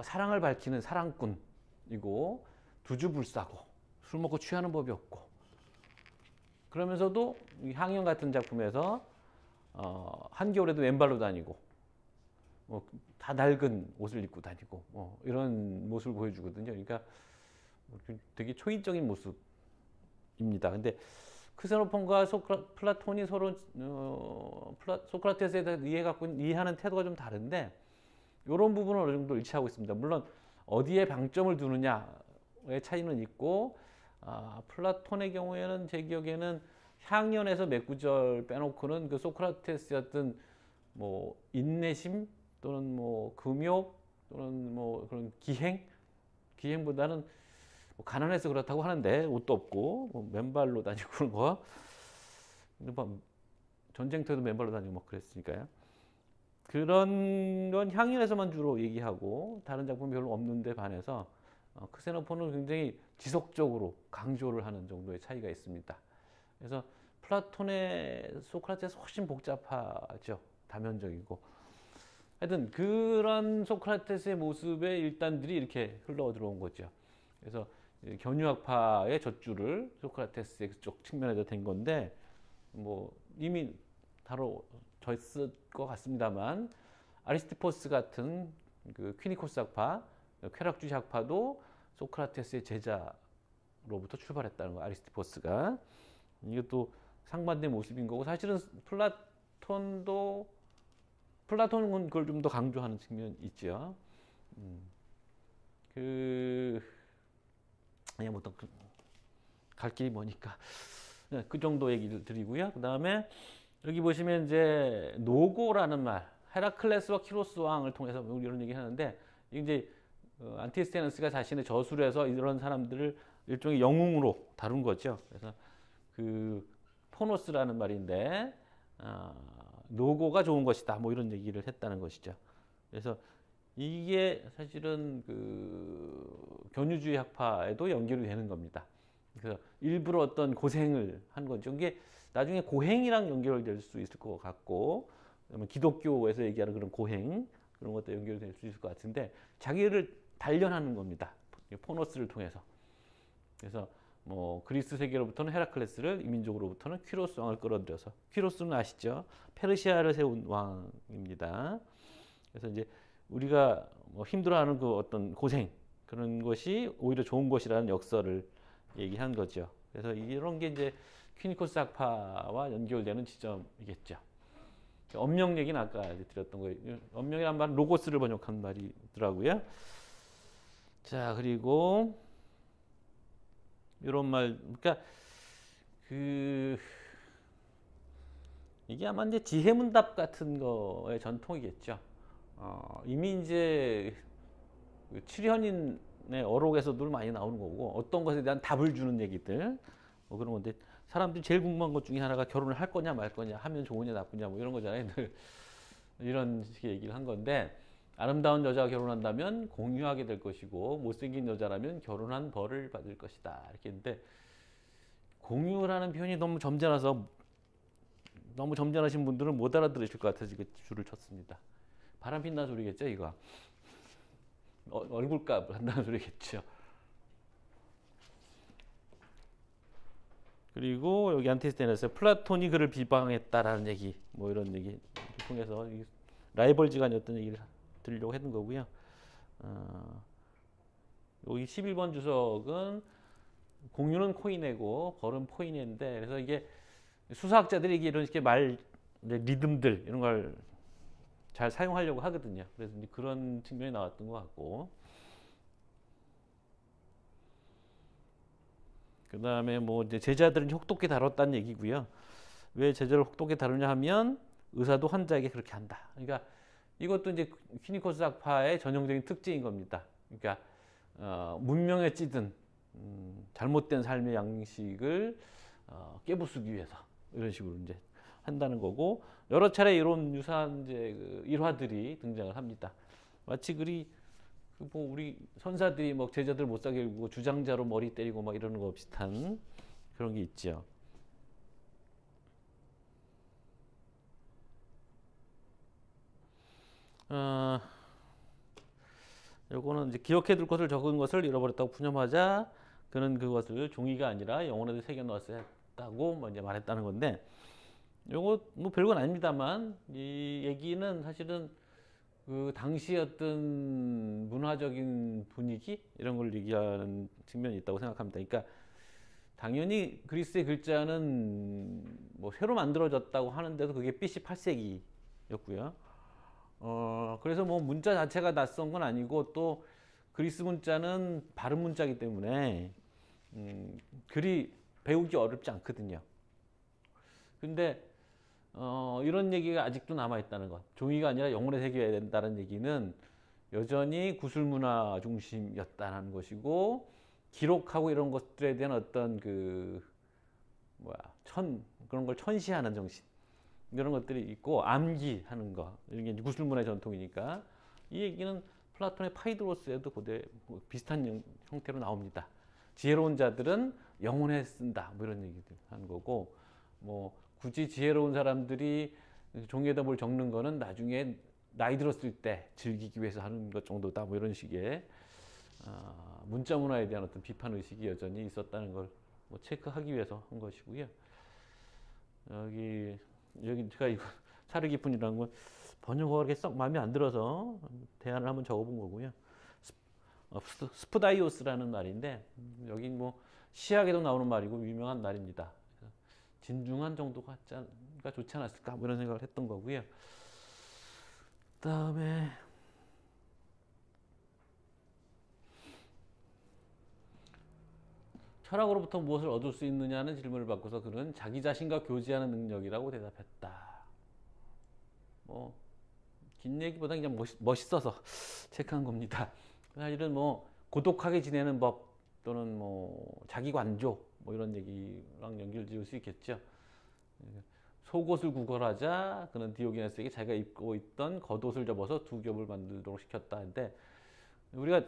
사랑을 밝히는 사랑꾼이고 두주불사고 술 먹고 취하는 법이 없고 그러면서도 향연 같은 작품에서 한겨울에도 왼발로 다니고 다 낡은 옷을 입고 다니고 이런 모습을 보여주거든요. 그러니까 되게 초인적인 모습입니다. 근데 크세노폰과 플라톤이 서로 소크라테스에 대해 이해하는 태도가 좀 다른데 이런 부분은 어느 정도 일치하고 있습니다. 물론 어디에 방점을 두느냐의 차이는 있고 플라톤의 경우에는 제 기억에는 향연에서 몇 구절 빼놓고는 그 소크라테스의 어떤 뭐 인내심 또는 뭐 금욕 또는 뭐 그런 기행보다는 뭐 가난해서 그렇다고 하는데 옷도 없고 뭐 맨발로 다니고 그런 거 뭐 전쟁터에도 맨발로 다니고 막 그랬으니까요. 그런 건 향연에서만 주로 얘기하고 다른 작품이 별로 없는데 반해서 크세노폰은 굉장히 지속적으로 강조를 하는 정도의 차이가 있습니다. 그래서 플라톤의 소크라테스 훨씬 복잡하죠. 다면적이고. 하여튼 그런 소크라테스의 모습의 일단들이 이렇게 흘러 들어온 거죠. 그래서 견유학파의 젖줄을 소크라테스의 그쪽 측면에다 댄 건데 뭐 이미 다뤄졌을 것 같습니다만 아리스티포스 같은 그 퀴니코스 학파, 쾌락주의 학파도 소크라테스의 제자로부터 출발했다는 거 아리스티포스가 이것도 상반된 모습인 거고 사실은 플라톤은 그걸 좀 더 강조하는 측면이 있죠. 아니 뭐 갈 길이 머니까 그 정도 얘기를 드리고요. 그 다음에 여기 보시면 이제 노고라는 말, 헤라클레스와 키로스 왕을 통해서 이런 얘기 하는데 이제 안티스테네스가 자신의 저술에서 이런 사람들을 일종의 영웅으로 다룬 거죠. 그래서 그 포노스라는 말인데 노고가 좋은 것이다. 뭐 이런 얘기를 했다는 것이죠. 그래서 이게 사실은 그 견유주의 학파에도 연결이 되는 겁니다. 그래서 일부러 어떤 고생을 한 거죠. 이게 나중에 고행이랑 연결될 수 있을 것 같고, 그러면 기독교에서 얘기하는 그런 고행 그런 것도 연결될 수 있을 것 같은데 자기를 단련하는 겁니다. 포노스를 통해서. 그래서 뭐 그리스 세계로부터는 헤라클레스를 이민족으로부터는 퀴로스 왕을 끌어들여서 퀴로스는 아시죠? 페르시아를 세운 왕입니다. 그래서 이제 우리가 뭐 힘들어하는 그 어떤 고생 그런 것이 오히려 좋은 것이라는 역설을 얘기한 거죠. 그래서 이런 게 이제 퀴니코스 학파와 연결되는 지점이겠죠. 엄명 얘기는 아까 드렸던 거예요. 엄명이란 말은 로고스를 번역한 말이더라고요. 자, 그리고 이런 말, 그러니까 이게 아마 이제 지혜문답 같은 거의 전통이겠죠. 이미 이제 칠현인의 어록에서도 많이 나오는 거고 어떤 것에 대한 답을 주는 얘기들 뭐 그런 건데 사람들이 제일 궁금한 것 중에 하나가 결혼을 할 거냐 말 거냐, 하면 좋으냐 나쁘냐 뭐 이런 거잖아요. 늘 이런 식의 얘기를 한 건데, 아름다운 여자가 결혼한다면 공유하게 될 것이고 못생긴 여자라면 결혼한 벌을 받을 것이다 이렇게 했는데, 공유라는 표현이 너무 점잖아서 너무 점잖으신 분들은 못 알아들으실 것 같아서 이게 줄을 쳤습니다. 바람 핀다는 소리겠죠 이거. 얼굴값을 한다는 소리겠죠. 그리고 여기 안티스테네스 플라톤이 그를 비방했다라는 얘기, 뭐 이런 얘기 통해서 라이벌지간이었던 얘기를 드리려고 했던 거고요. 여기 11번 주석은 공유는 코이네고 벌은 포이네인데, 그래서 이게 수사학자들이 이렇게 말 리듬들 이런 걸 잘 사용하려고 하거든요. 그래서 그런 측면이 나왔던 것 같고, 그 다음에 뭐 이제 제자들은 혹독히 다뤘다는 얘기고요. 왜 제자를 혹독히 다루냐 하면 의사도 환자에게 그렇게 한다. 그러니까 이것도 이제 퀴니코스 학파의 전형적인 특징인 겁니다. 그러니까 문명에 찌든 잘못된 삶의 양식을 깨부수기 위해서 이런 식으로 이제 한다는 거고, 여러 차례 이런 유사한 이제 그 일화들이 등장을 합니다. 마치 뭐 우리 선사들이 뭐 제자들 못 사게 굴고 주장자로 머리 때리고 막 이러는 거 비슷한 그런 게 있죠. 요거는 이제 기억해둘 것을 적은 것을 잃어버렸다고 푸념하자 그는 그것을 종이가 아니라 영혼에도 새겨 넣었어야 했다고 뭐 이제 말했다는 건데, 요거 뭐 별건 아닙니다만 이 얘기는 사실은 그 당시 어떤 문화적인 분위기 이런 걸 얘기하는 측면이 있다고 생각합니다. 그러니까 당연히 그리스의 글자는 뭐 새로 만들어졌다고 하는데도 그게 BC 8세기였고요. 그래서 뭐 문자 자체가 낯선 건 아니고, 또 그리스 문자는 발음 문자이기 때문에 글이 배우기 어렵지 않거든요. 근데 이런 얘기가 아직도 남아있다는 것, 종이가 아니라 영혼에 새겨야 된다는 얘기는 여전히 구술문화 중심이었다는 것이고, 기록하고 이런 것들에 대한 어떤 그런 걸 천시하는 정신, 이런 것들이 있고, 암기하는 거, 이게 구술문화의 전통이니까 이 얘기는 플라톤의 파이드로스에도 고대 비슷한 형태로 나옵니다. 지혜로운 자들은 영혼에 쓴다 뭐 이런 얘기들 하는 거고, 뭐 굳이 지혜로운 사람들이 종이에다 뭘 적는 거는 나중에 나이 들었을 때 즐기기 위해서 하는 것 정도다 뭐 이런 식의 문자 문화에 대한 어떤 비판 의식이 여전히 있었다는 걸 뭐 체크하기 위해서 한 것이고요. 여기 제가 이거 사르 깊은이라는 건 번역어가 그렇게 썩 마음에 안 들어서 대안을 한번 적어본 거고요. 스푸다이오스라는 말인데, 여기 뭐 시학에도 나오는 말이고 유명한 말입니다. 진중한 정도가 좋지 않았을까 뭐 이런 생각을 했던 거고요. 그다음에 철학으로부터 무엇을 얻을 수 있느냐는 질문을 받고서 그는 자기 자신과 교제하는 능력이라고 대답했다. 뭐 긴 얘기보다 그냥 멋있어서 체크한 겁니다. 사실은 뭐 고독하게 지내는 법 또는 뭐 자기 관조 뭐 이런 얘기랑 연결 지을 수 있겠죠. 속옷을 구걸하자 그는 디오게네스에게 자기가 입고 있던 겉옷을 접어서 두 겹을 만들도록 시켰다 했는데, 우리가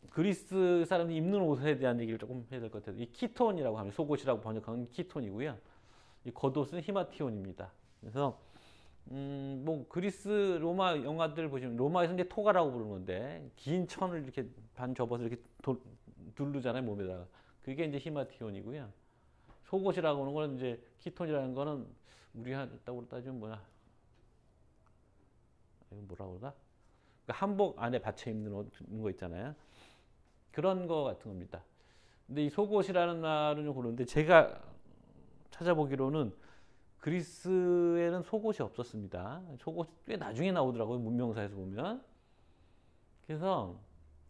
그리스 사람들이 입는 옷에 대한 얘기를 조금 해야 될 것 같아요. 이 키톤이라고 하면 속옷이라고 번역하는 키톤이고요. 이 겉옷은 히마티온입니다. 그래서 뭐 그리스 로마 영화들 보시면 로마에서 이제 토가라고 부르는 건데, 긴 천을 이렇게 반 접어서 이렇게 두르잖아요 몸에다가. 그게 이제 히마티온이고요. 속옷이라고 하는 거는 이제 키톤이라는 거는 우리 한다고 따지면 이거 뭐라고 그러나? 그러니까 한복 안에 받쳐 입는 거 있잖아요. 그런 거 같은 겁니다. 근데 이 속옷이라는 말은 좀 그런데, 제가 찾아보기로는 그리스에는 속옷이 없었습니다. 속옷이 꽤 나중에 나오더라고요, 문명사에서 보면. 그래서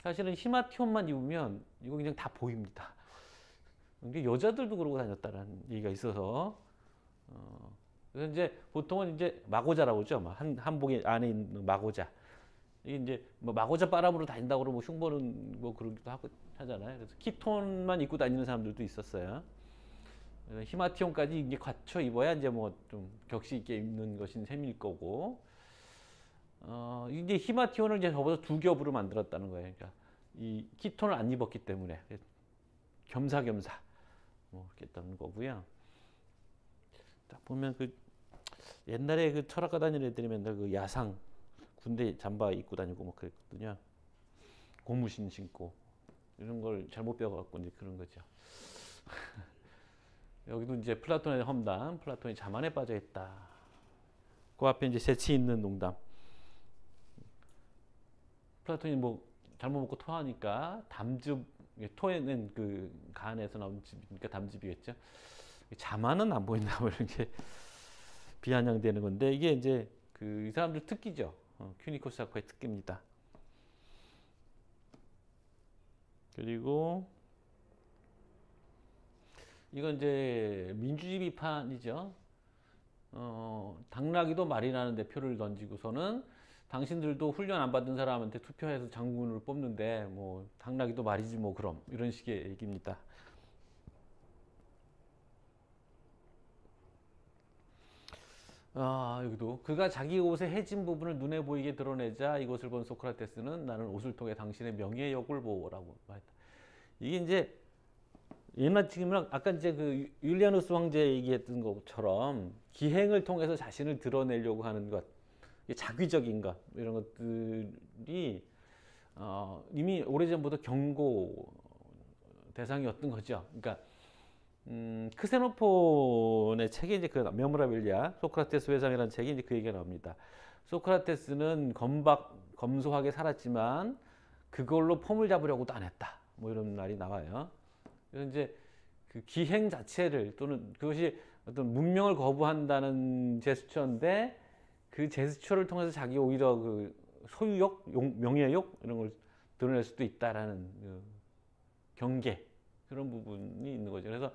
사실은 히마티온만 입으면 이거 그냥 다 보입니다. 여자들도 그러고 다녔다는 얘기가 있어서, 그래서 이제 보통은 이제 마고자라고 하죠. 한복에 안에 있는 마고자. 이게 이제 뭐 마고자 바람으로 다닌다고 그러고 흉보는 뭐 그러기도 하고 하잖아요. 그래서 키톤만 입고 다니는 사람들도 있었어요. 히마티온까지 이게 갖춰 입어야 이제 뭐 좀 격식 있게 입는 것인 셈일 거고, 이제 히마티온을 이제 접어서 두 겹으로 만들었다는 거예요. 그러니까 이 키톤을 안 입었기 때문에 겸사겸사 뭐 이렇게 했다는 거고요. 딱 보면 그 옛날에 그 철학과 다니는 애들이 맨날 그 야상 군대 잠바 입고 다니고 뭐 그랬거든요. 고무신 신고 이런 걸 잘못 배워갖고 이제 그런 거죠. 여기도 이제 플라톤의 험담, 플라톤이 자만에 빠져 있다. 그 앞에 이제 재치 있는 농담. 플라톤이 뭐 잘못 먹고 토하니까 담즙, 토에는 그 간에서 나온 즙이니까 담즙이겠죠. 자만은 안 보인다 뭐 이런 게 비아냥되는 건데, 이게 이제 그 이 사람들 특기죠. 큐니코스 학파의 특기입니다. 그리고 이건 이제 민주주의 비판이죠. 당나귀도 말이 나는데 표를 던지고서는 당신들도 훈련 안 받은 사람한테 투표해서 장군을 뽑는데 뭐 당나귀도 말이지 뭐 그럼 이런 식의 얘기입니다. 여기도 그가 자기 옷의 해진 부분을 눈에 보이게 드러내자 이것을 본 소크라테스는 나는 옷을 통해 당신의 명예욕을 보라고 말했다. 이게 이제 옛날 지금은 아까 이제 그 율리아누스 황제 얘기했던 것처럼 기행을 통해서 자신을 드러내려고 하는 것, 자귀적인 것 이런 것들이 이미 오래전부터 경고 대상이었던 거죠. 그러니까 크세노폰의 책에 이제 그 메모라빌리아 소크라테스 회상이라는 책에 이제 그 얘기가 나옵니다. 소크라테스는 검소하게 살았지만 그걸로 폼을 잡으려고도 안 했다. 뭐 이런 말이 나와요. 그래서 이제 그 기행 자체를 또는 그것이 어떤 문명을 거부한다는 제스처인데 그 제스처를 통해서 자기 오히려 그 소유욕, 명예욕 이런 걸 드러낼 수도 있다라는 그 경계 그런 부분이 있는 거죠. 그래서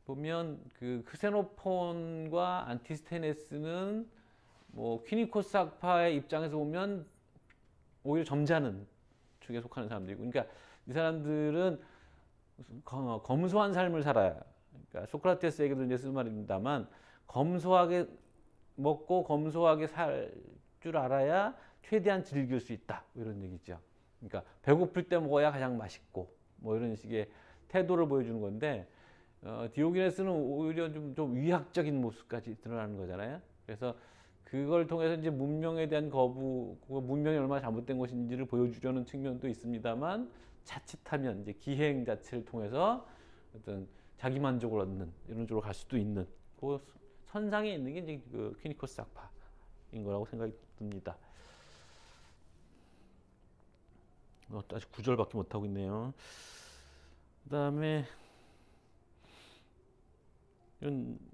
보면 그 크세노폰과 안티스테네스는 뭐 퀴니코스 학파의 입장에서 보면 오히려 점잖은 축에 속하는 사람들이고, 그러니까 이 사람들은 검소한 삶을 살아야, 그러니까 소크라테스에게도 이제 쓴 말입니다만 검소하게 먹고 검소하게 살 줄 알아야 최대한 즐길 수 있다 이런 얘기죠. 그러니까 배고플 때 먹어야 가장 맛있고 뭐 이런 식의 태도를 보여주는 건데, 디오게네스는 오히려 좀 위학적인 모습까지 드러나는 거잖아요. 그래서 그걸 통해서 이제 문명에 대한 거부, 문명이 얼마나 잘못된 것인지를 보여주려는 측면도 있습니다만, 자칫하면 이제 기행 자체를 통해서 어떤 자기 만족을 얻는 이런 쪽으로 갈 수도 있는 그 선상에 있는 게 이제 그 퀴니코스 학파인 거라고 생각이 듭니다. 아직 9절밖에 못 하고 있네요. 그다음에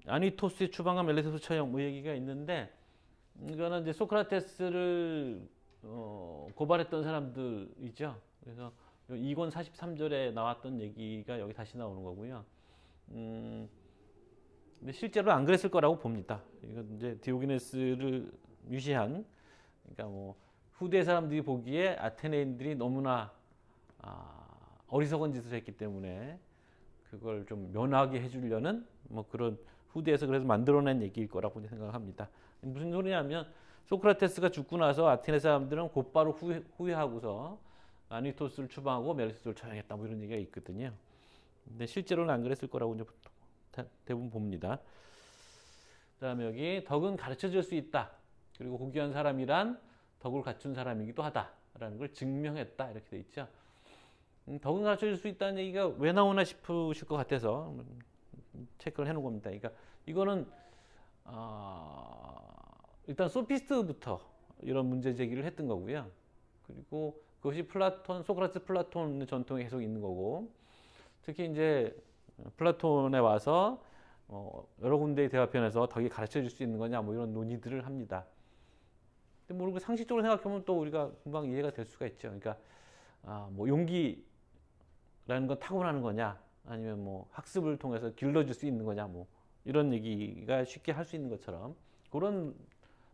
아니토스의 추방과 멜레소스 처형 뭐 얘기가 있는데, 이거는 이제 소크라테스를 고발했던 사람들이죠. 그래서 2권 43절에 나왔던 얘기가 여기 다시 나오는 거고요. 근데 실제로 안 그랬을 거라고 봅니다. 이건 이제 디오게네스를 유시한, 그러니까 뭐 후대 사람들이 보기에 아테네인들이 너무나 어리석은 짓을 했기 때문에 그걸 좀 면하게 해주려는 뭐 그런 후대에서 그래서 만들어낸 얘기일 거라고 생각합니다. 무슨 소리냐면 소크라테스가 죽고 나서 아테네 사람들은 곧바로 후회하고서 아니토스를 추방하고 멜레소스를 처형했다 뭐 이런 얘기가 있거든요. 근데 실제로는 안 그랬을 거라고 이제 대부분 봅니다. 그다음에 여기 덕은 가르쳐 줄 수 있다. 그리고 고귀한 사람이란 덕을 갖춘 사람이기도 하다라는 걸 증명했다 이렇게 돼 있죠. 덕은 가르쳐 줄 수 있다는 얘기가 왜 나오나 싶으실 것 같아서 체크를 해놓은 겁니다. 그러니까 이거는 일단 소피스트부터 이런 문제 제기를 했던 거고요. 그리고 그것이 소크라테스 플라톤의 전통에 계속 있는 거고, 특히 이제 플라톤에 와서 여러 군데의 대화편에서 덕이 가르쳐 줄 수 있는 거냐 뭐 이런 논의들을 합니다. 근데 뭐 상식적으로 생각하면 또 우리가 금방 이해가 될 수가 있죠. 그러니까 뭐 용기라는 건 타고나는 거냐, 아니면 뭐 학습을 통해서 길러줄 수 있는 거냐, 뭐 이런 얘기가 쉽게 할 수 있는 것처럼 그런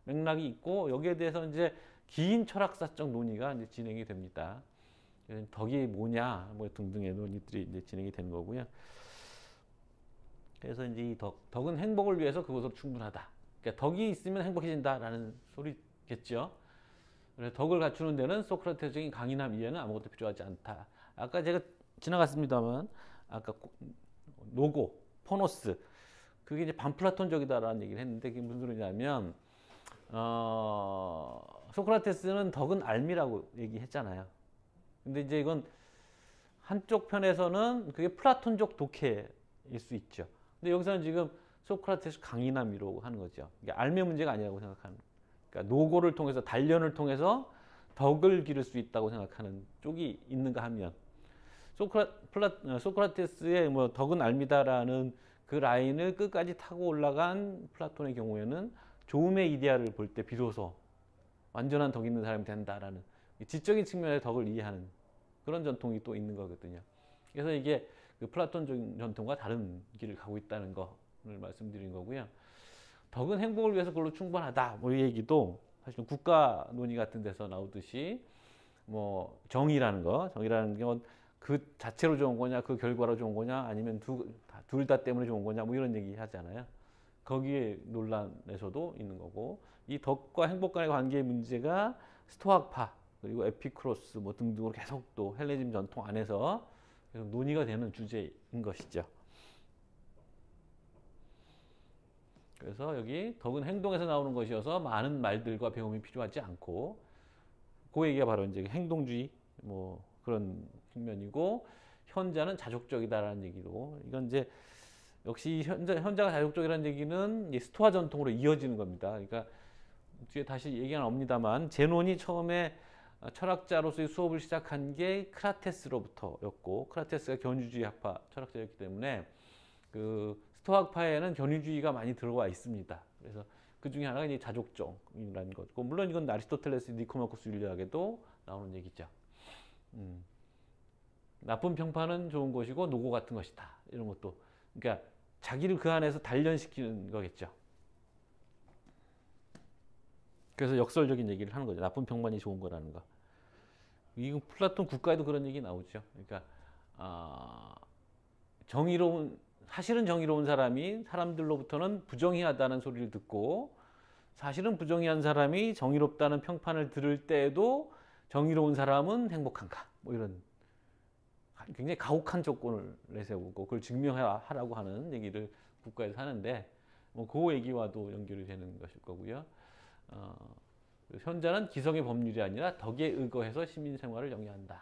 맥락이 있고, 여기에 대해서 이제 긴 철학사적 논의가 이제 진행이 됩니다. 덕이 뭐냐, 뭐 등등의 논의들이 이제 진행이 되는 거고요. 그래서 이제 이 덕은 행복을 위해서 그것으로 충분하다. 그러니까 덕이 있으면 행복해진다라는 소리겠죠. 그래서 덕을 갖추는 데는 소크라테스적인 강인함 이외에는 아무것도 필요하지 않다. 아까 제가 지나갔습니다만 아까 노고, 포노스 그게 이제 반플라톤적이다라는 얘기를 했는데 그게 무슨 소리냐면 소크라테스는 덕은 알미라고 얘기했잖아요. 근데 이제 이건 한쪽 편에서는 그게 플라톤적 독해일 수 있죠. 근데 여기서는 지금 소크라테스 강인함이라고 하는 거죠. 이게 알미의 문제가 아니라고 생각하는. 그러니까 노고를 통해서 단련을 통해서 덕을 기를 수 있다고 생각하는 쪽이 있는가 하면 소크라테스의 뭐 덕은 알미다라는 그 라인을 끝까지 타고 올라간 플라톤의 경우에는 조음의 이데아를 볼 때 비로소 완전한 덕 있는 사람이 된다라는 지적인 측면의 덕을 이해하는 그런 전통이 또 있는 거거든요. 그래서 이게 그 플라톤적인 전통과 다른 길을 가고 있다는 거를 말씀드린 거고요. 덕은 행복을 위해서 그걸로 충분하다. 뭐 이 얘기도 사실 국가 논의 같은 데서 나오듯이 뭐 정의라는 게 그 자체로 좋은 거냐, 그 결과로 좋은 거냐, 아니면 둘 다 때문에 좋은 거냐, 뭐 이런 얘기 하잖아요. 거기에 논란에서도 있는 거고, 이 덕과 행복 간의 관계의 문제가 스토학파 그리고 에피크로스 뭐 등등으로 계속 또 헬레니즘 전통 안에서 계속 논의가 되는 주제인 것이죠. 그래서 여기 덕은 행동에서 나오는 것이어서 많은 말들과 배움이 필요하지 않고, 그 얘기가 바로 이제 행동주의 뭐 그런 측면이고, 현자는 자족적이다라는 얘기로, 이건 이제 역시 현자가 자족적이라는 얘기는 스토아 전통으로 이어지는 겁니다. 그러니까 뒤에 다시 얘기가 나옵니다만 제논이 처음에 철학자로서의 수업을 시작한 게 크라테스로부터였고, 크라테스가 견유주의 학파 철학자였기 때문에 그 스토아파에는 견유주의가 많이 들어와 있습니다. 그래서 그 중에 하나가 이제 자족적이라는 거고, 물론 이건 아리스토텔레스, 니코마코스 윤리학에도 나오는 얘기죠. 나쁜 평판은 좋은 것이고 노고 같은 것이다. 이런 것도, 그러니까 자기를 그 안에서 단련시키는 거겠죠. 그래서 역설적인 얘기를 하는 거죠. 나쁜 평판이 좋은 거라는 거. 이건 플라톤 국가에도 그런 얘기 나오죠. 그러니까 사실은 정의로운 사람이 사람들로부터는 부정의하다는 소리를 듣고, 사실은 부정의한 사람이 정의롭다는 평판을 들을 때에도 정의로운 사람은 행복한가? 뭐 이런 굉장히 가혹한 조건을 내세우고 그걸 증명하라고 하는 얘기를 국가에서 하는데, 뭐 그 얘기와도 연결이 되는 것일 거고요. 현자는 기성의 법률이 아니라 덕에 의거해서 시민 생활을 영위한다.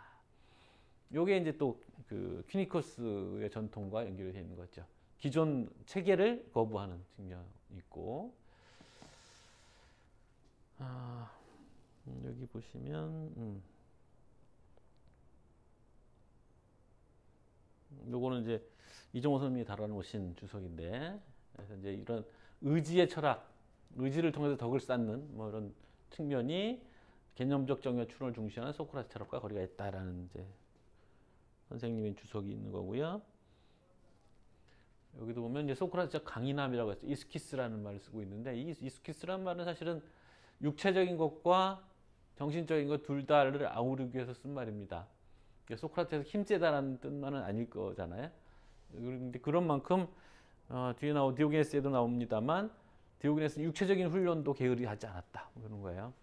요게 이제 또 그 퀴니커스의 전통과 연결이 되어 있는 거죠. 기존 체계를 거부하는 측면이 있고, 여기 보시면 요거는 이제 이종호 선생님이 다뤄놓으신 주석인데, 그래서 이제 이런 의지의 철학, 의지를 통해서 덕을 쌓는 뭐 이런 측면이 개념적 정의 추론을 중시하는 소크라테스 철학과 거리가 있다라는 이제 선생님의 주석이 있는 거고요. 여기도 보면 이제 소크라테스적 강인함이라고 해서 이스키스라는 말을 쓰고 있는데, 이 이스키스라는 말은 사실은 육체적인 것과 정신적인 것 둘 다를 아우르기 위해서 쓴 말입니다. 소크라테스 힘세다라는 뜻만은 아닐 거잖아요. 그런데 그런 만큼 뒤에 나온 디오게네스에도 나옵니다만, 디오게네스는 육체적인 훈련도 게으리 하지 않았다, 뭐 그런 거예요.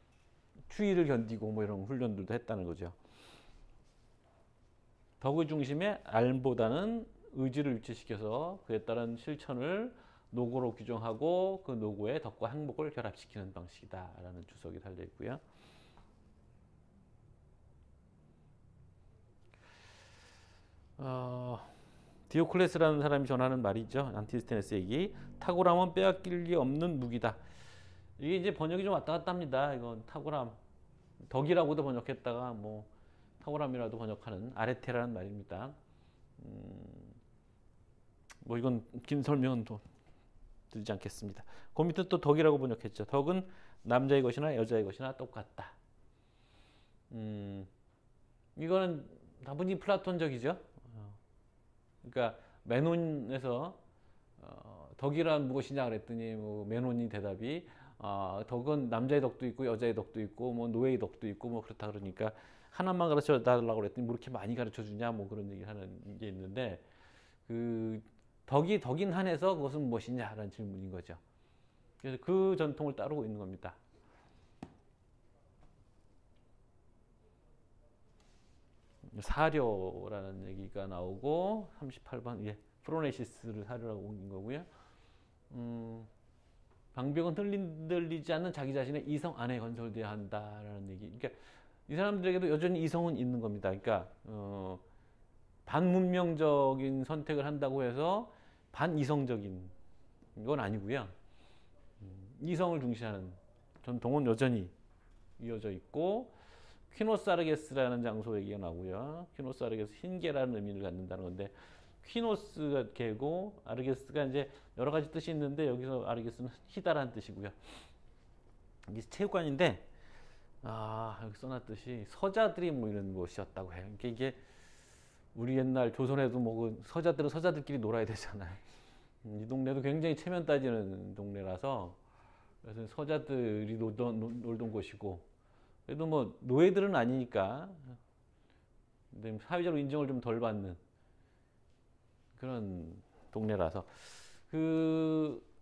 추위를 견디고 뭐 이런 훈련들도 했다는 거죠. 덕의 중심에 알보다는 의지를 위치시켜서 그에 따른 실천을 노고로 규정하고 그 노고에 덕과 행복을 결합시키는 방식이다라는 주석이 달려 있고요. 디오클레스라는 사람이 전하는 말이죠. 안티스테네스 얘기. 탁월함은 빼앗길 리 없는 무기다. 이게 이제 번역이 좀 왔다 갔다 합니다. 이건 탁월함, 덕이라고도 번역했다가 뭐 탁월함이라도 번역하는 아레테라는 말입니다. 뭐 이건 긴 설명은 또 드리지 않겠습니다. 그 밑에 또 덕이라고 번역했죠. 덕은 남자의 것이나 여자의 것이나 똑같다. 이거는 다분히 플라톤적이죠. 그러니까 메논에서 덕이란 무엇이냐 그랬더니 뭐 메논이 대답이 덕은 남자의 덕도 있고 여자의 덕도 있고 뭐 노예의 덕도 있고 뭐 그렇다 그러니까 하나만 가르쳐 달라고 그랬더니 뭐 이렇게 많이 가르쳐 주냐 뭐 그런 얘기 하는 게 있는데, 그 덕인 한해서 그것은 무엇이냐라는 질문인 거죠. 그래서 그 전통을 따르고 있는 겁니다. 사료라는 얘기가 나오고 38번 예, 프로네시스를 사료라고 옮긴 거고요. 방벽은 흔들리지 않는 자기 자신의 이성 안에 건설돼야 한다라는 얘기. 그러니까 이 사람들에게도 여전히 이성은 있는 겁니다. 그러니까 반문명적인 선택을 한다고 해서 반이성적인 건 아니고요. 이성을 중시하는 전통은 여전히 이어져 있고, 퀴노사르게스라는 장소 얘기가 나오고요. 퀴노사르게스 흰개라는 의미를 갖는다는 건데, 퀴노스가 개고 아르게스가 이제 여러 가지 뜻이 있는데 여기서 아르게스는 희다라는 뜻이고요. 이게 체육관인데 여기 써놨듯이 서자들이 모이는 곳이었다고 해요. 그러니까 이게 우리 옛날 조선에도 뭐 그 서자들은 서자들끼리 놀아야 되잖아요. 이 동네도 굉장히 체면 따지는 동네라서 그래서 서자들이 놀던 곳이고, 그래도 뭐 노예들은 아니니까 사회적으로 인정을 좀 덜 받는 그런 동네라서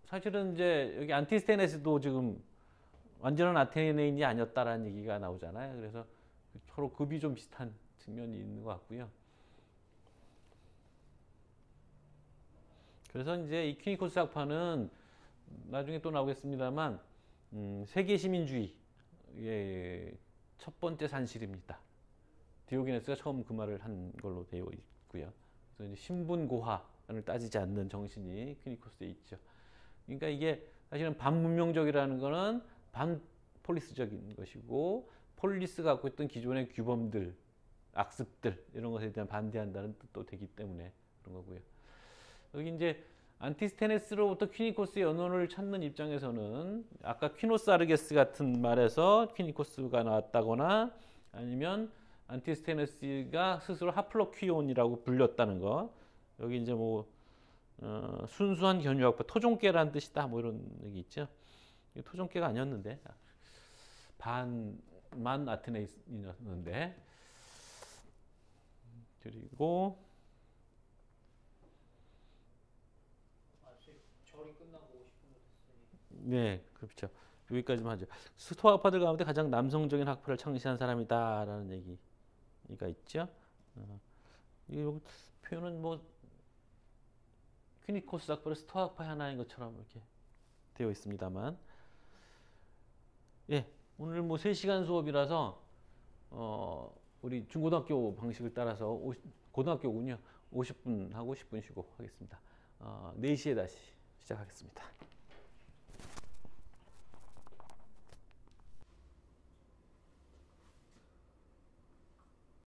사실은 이제 여기 안티스테네스도 지금 완전한 아테네인이 아니었다라는 얘기가 나오잖아요. 그래서 서로 급이 좀 비슷한 측면이 있는 것 같고요. 그래서 이제 이 퀴니코스 학파는 나중에 또 나오겠습니다만 세계 시민주의의 첫 번째 산실입니다. 디오게네스가 처음 그 말을 한 걸로 되어 있고요. 그래서 이제 신분고하를 따지지 않는 정신이 퀴니코스에 있죠. 그러니까 이게 사실은 반문명적이라는 거는 반폴리스적인 것이고, 폴리스가 갖고 있던 기존의 규범들, 악습들 이런 것에 대한 반대한다는 뜻도 되기 때문에 그런 거고요. 여기 이제 안티스테네스로부터 퀴니코스의 연원을 찾는 입장에서는 아까 퀴노사르게스 같은 말에서 퀴니코스가 나왔다거나, 아니면 안티스테네스가 스스로 하플로퀴온이라고 불렸다는 거. 여기 이제 뭐 순수한 견유학파, 토종계라는 뜻이다 뭐 이런 얘기 있죠. 토종계가 아니었는데 반만 아테네인이었는데. 그리고 절이 끝나고 50분 됐으니. 네, 그렇죠. 여기까지만 하죠. 스토아 학파들 가운데 가장 남성적인 학파를 창시한 사람이다라는 얘기가 있죠. 이 표현은 뭐 퀴니코스 학파를 스토아 학파의 하나인 것처럼 이렇게 되어 있습니다만, 예, 오늘 뭐 3시간 수업이라서 우리 중고등학교 방식을 따라서 고등학교군요. 50분 하고 10분 쉬고 하겠습니다. 4시에 다시 시작하겠습니다.